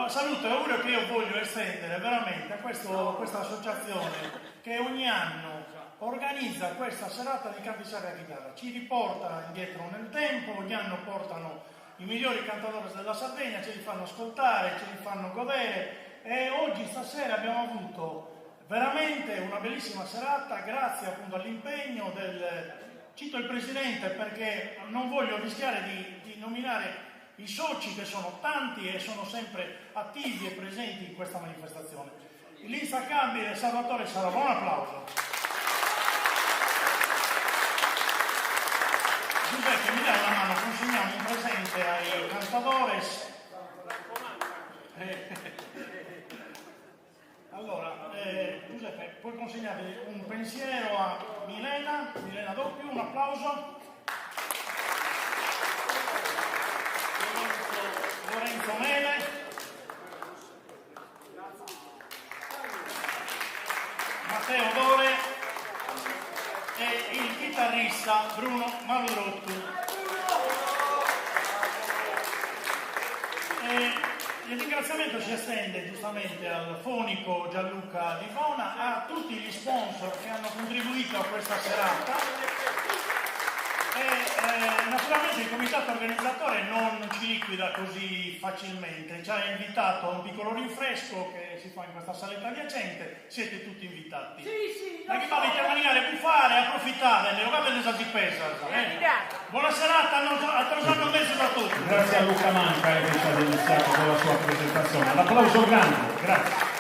Saluto e augurio che io voglio estendere veramente a questa associazione che ogni anno organizza questa serata di canti sacri a chitarra. Ci riporta indietro nel tempo, ogni anno portano i migliori cantatori della Sardegna, ce li fanno ascoltare, ce li fanno godere e oggi stasera abbiamo avuto veramente una bellissima serata grazie appunto all'impegno cito il Presidente perché non voglio rischiare di nominare i soci che sono tanti e sono sempre attivi e presenti in questa manifestazione. L'instancabile Salvatore Sarò, buon applauso. Giuseppe, mi dai una mano, consegniamo un presente ai cantadores. Allora, Giuseppe, puoi consegnare un pensiero a Milena Doppio, un applauso. Lorenzo Mele. Matteo Dore e il chitarrista Bruno Malurotto. Il ringraziamento si estende giustamente al fonico Gianluca Livona, a tutti gli sponsor che hanno contribuito a questa serata e naturalmente il comitato organizzatore non ci liquida così facilmente, ci ha invitato a un piccolo rinfresco che si fa in questa saletta adiacente, siete tutti invitati. Sì, Ma che fate a mangiare, buffare, approfittare, le rogate le salsi pesa. Buona serata a Trosano Mezzo da tutti. Grazie a Luca Manca che ci ha iniziato con la sua presentazione. L'applauso grande, grazie.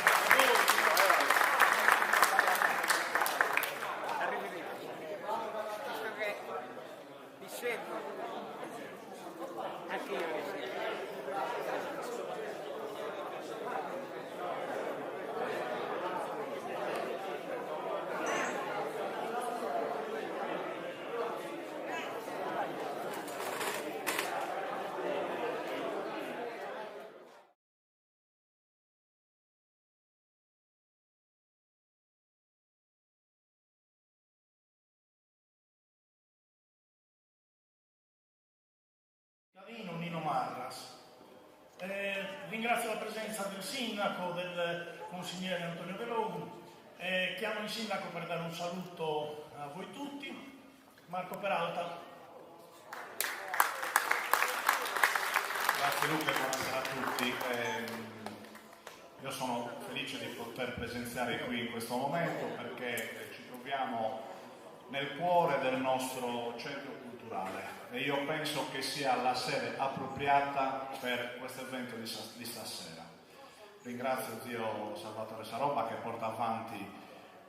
Nino Marras. Ringrazio la presenza del sindaco, del consigliere Antonio Delogu. Chiamo il sindaco per dare un saluto a voi tutti. Marco Peralta. Grazie Luca, buonasera a tutti. Io sono felice di poter presenziare qui in questo momento perché ci troviamo nel cuore del nostro centro culturale e io penso che sia la sede appropriata per questo evento di stasera. Ringrazio zio Salvatore Sarobba che porta avanti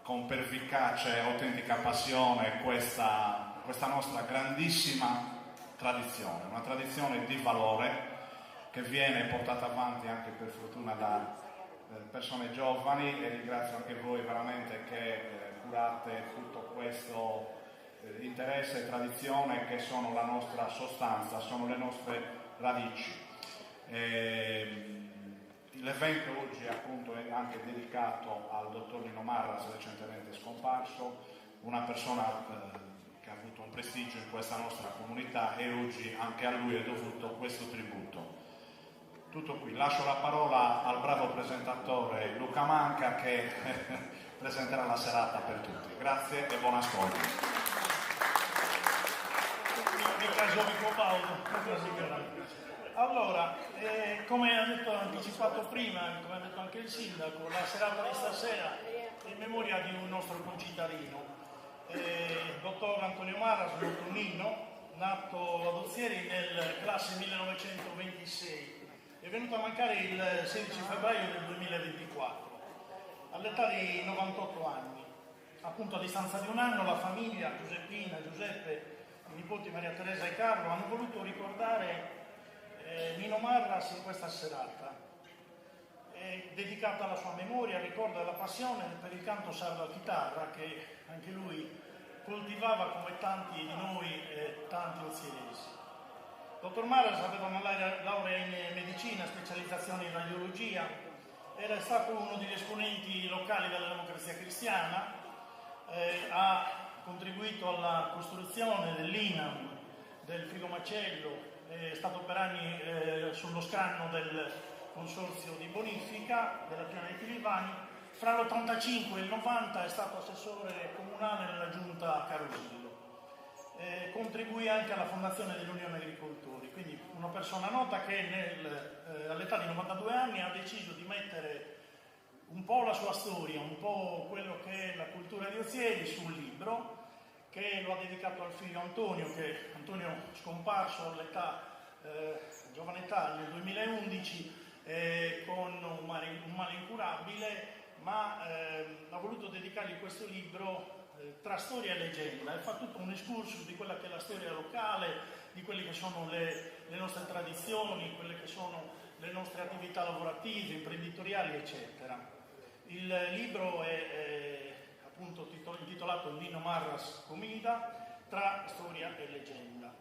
con pervicace e autentica passione questa nostra grandissima tradizione, una tradizione di valore che viene portata avanti anche per fortuna da persone giovani e ringrazio anche voi veramente che curate tutto questo interesse e tradizione che sono la nostra sostanza, sono le nostre radici. L'evento oggi appunto è anche dedicato al dottor Nino Marras, recentemente scomparso, una persona che ha avuto un prestigio in questa nostra comunità e oggi anche a lui è dovuto questo tributo. Tutto qui, lascio la parola al bravo presentatore Luca Manca che presenterà la serata per tutti. Grazie e buon ascolto. Allora, come ha detto anticipato prima, come ha detto anche il sindaco, la serata di stasera è in memoria di un nostro concittadino, il dottor Antonio Marras, dottor Nino, nato a Dozzieri nel classe 1926. È venuto a mancare il 16 febbraio del 2024, all'età di 98 anni. Appunto a distanza di un anno la famiglia, Giuseppina, Giuseppe, i nipoti Maria Teresa e Carlo hanno voluto ricordare Nino Marras in questa serata. È dedicata alla sua memoria, ricorda la passione per il canto sardo a chitarra che anche lui coltivava come tanti di noi e tanti ozzieresi. Dottor Marras aveva una laurea in medicina, specializzazione in radiologia, era stato uno degli esponenti locali della Democrazia Cristiana, ha contribuito alla costruzione dell'INAM, del frigomacello, è stato per anni sullo scranno del consorzio di bonifica della piana di Pilivani. Fra l'85 e il 90 è stato assessore comunale nella giunta Carosillo. Contribuì anche alla fondazione dell'Unione Agricoltori, quindi una persona nota che all'età di 92 anni ha deciso di mettere un po' la sua storia, un po' quello che è la cultura di Ozieri sul libro, che lo ha dedicato al figlio Antonio, che Antonio scomparso all'età giovane età nel 2011 con un male incurabile, ma ha voluto dedicargli questo libro tra storia e leggenda, e fa tutto un excursus di quella che è la storia locale, di quelle che sono le nostre tradizioni, quelle che sono le nostre attività lavorative, imprenditoriali, eccetera. Il libro è appunto intitolato Nino Marras Comida, tra storia e leggenda.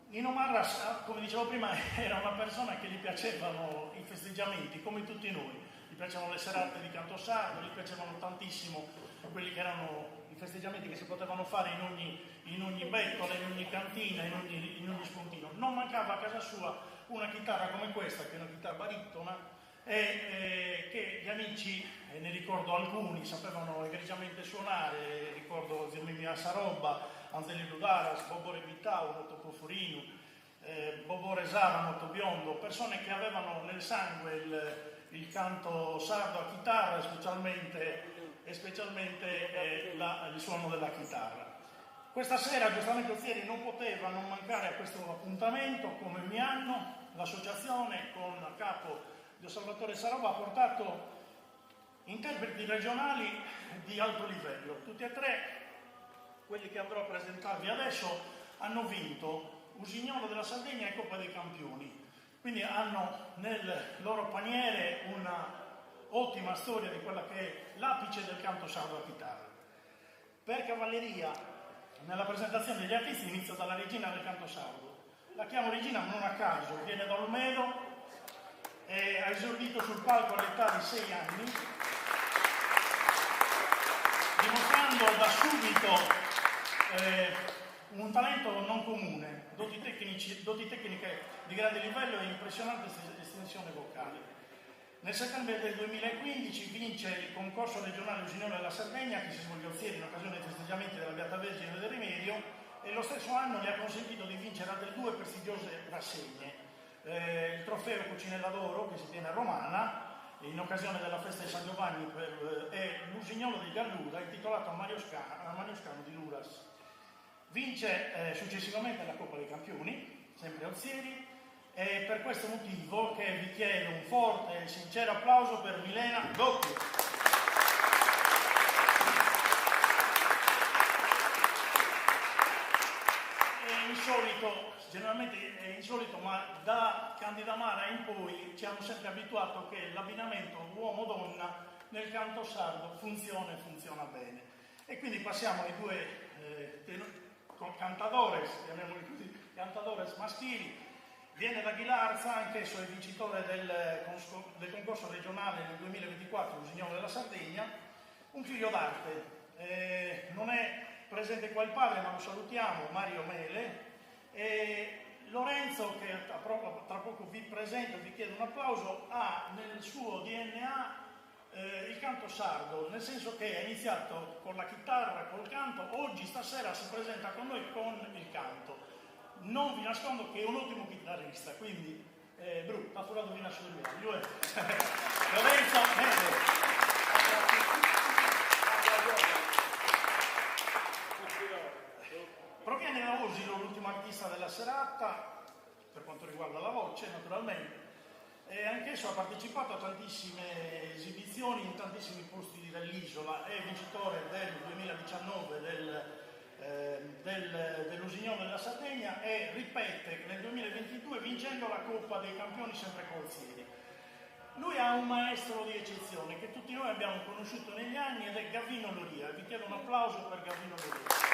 Nino Marras, come dicevo prima, era una persona che gli piacevano i festeggiamenti, come tutti noi. Gli piacevano le serate di canto sardo, gli piacevano tantissimo quelli che erano i festeggiamenti che si potevano fare in ogni bettola, in ogni cantina, in ogni spuntino. Non mancava a casa sua una chitarra come questa, che è una chitarra barittona, e che gli amici, ne ricordo alcuni, sapevano egregiamente suonare. Ricordo zio Mimia Sarobba, Anzeli Ludaras, Bobo Revitau, Notto Poforino, Bobo Resara, Notto Biondo, persone che avevano nel sangue il canto sardo a chitarra, specialmente il suono della chitarra. Questa sera giustamente Ozieri non poteva non mancare a questo appuntamento. Come ogni anno l'associazione, con a capo Dio Salvatore Sarobba, ha portato interpreti regionali di alto livello. Tutti e tre quelli che andrò a presentarvi adesso hanno vinto Usignolo della Sardegna e Coppa dei Campioni, quindi hanno nel loro paniere una ottima storia di quella che è l'apice del canto sardo a chitarra. Per cavalleria, nella presentazione degli artisti, inizio dalla regina del canto sardo. La chiamo regina non a caso, viene da Olmedo, ha esordito sul palco all'età di 6 anni, dimostrando da subito un talento non comune, doti tecniche di grande livello e impressionante estensione vocale. Nel settembre del 2015 vince il concorso regionale Usignolo della Sardegna, che si svolge a Ozieri in occasione dei festeggiamenti della Beata Vergine del Rimedio, e lo stesso anno gli ha consentito di vincere altre 2 prestigiose rassegne. Il trofeo Cucinella d'Oro, che si tiene a Romana in occasione della festa di San Giovanni, e l'Usignolo di Galluda, intitolato a Mario Scano di Luras. Vince successivamente la Coppa dei Campioni, sempre a Ozieri, e per questo motivo che vi chiedo un forte e sincero applauso per Milena Gotti. Generalmente è insolito, ma da Candida Mara in poi ci hanno sempre abituato che l'abbinamento uomo-donna nel canto sardo funziona e funziona bene. E quindi passiamo ai 2 cantadores, chiamiamoli così, cantadores maschili. Viene da Ghilarza, anch'esso è vincitore del concorso regionale nel 2024, Usignolo della Sardegna, un figlio d'arte. Non è presente qua il padre, ma lo salutiamo, Mario Mele, e Lorenzo, che tra poco vi presento, vi chiedo un applauso, ha nel suo DNA il canto sardo, nel senso che ha iniziato con la chitarra, col canto, oggi stasera si presenta con noi con il canto. Non vi nascondo che è un ottimo chitarrista, quindi Bru, ha furato di nascere lui. Lorenzo Mele. Proviene da Osilo, l'ultimo artista della serata, per quanto riguarda la voce naturalmente, e anch'esso ha partecipato a tantissime esibizioni in tantissimi posti dell'isola, è vincitore del 2019 dell'Usignolo della Sardegna e ripete nel 2022 vincendo la Coppa dei Campioni sempre con Ozieri. Lui ha un maestro di eccezione che tutti noi abbiamo conosciuto negli anni ed è Gavino Loria. Vi chiedo un applauso per Gavino Loria.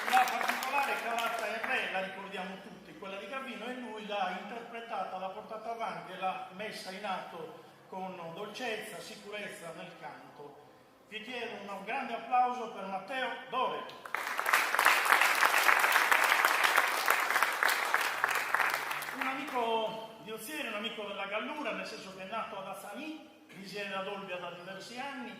La particolare calata e re la ricordiamo tutti, quella di Gavino, e lui l'ha interpretata, l'ha portata avanti e l'ha messa in atto con dolcezza, sicurezza nel canto. Vi chiedo un grande applauso per Matteo Dore. Piura, nel senso che è nato ad Azzanì, risiede ad Olbia da diversi anni,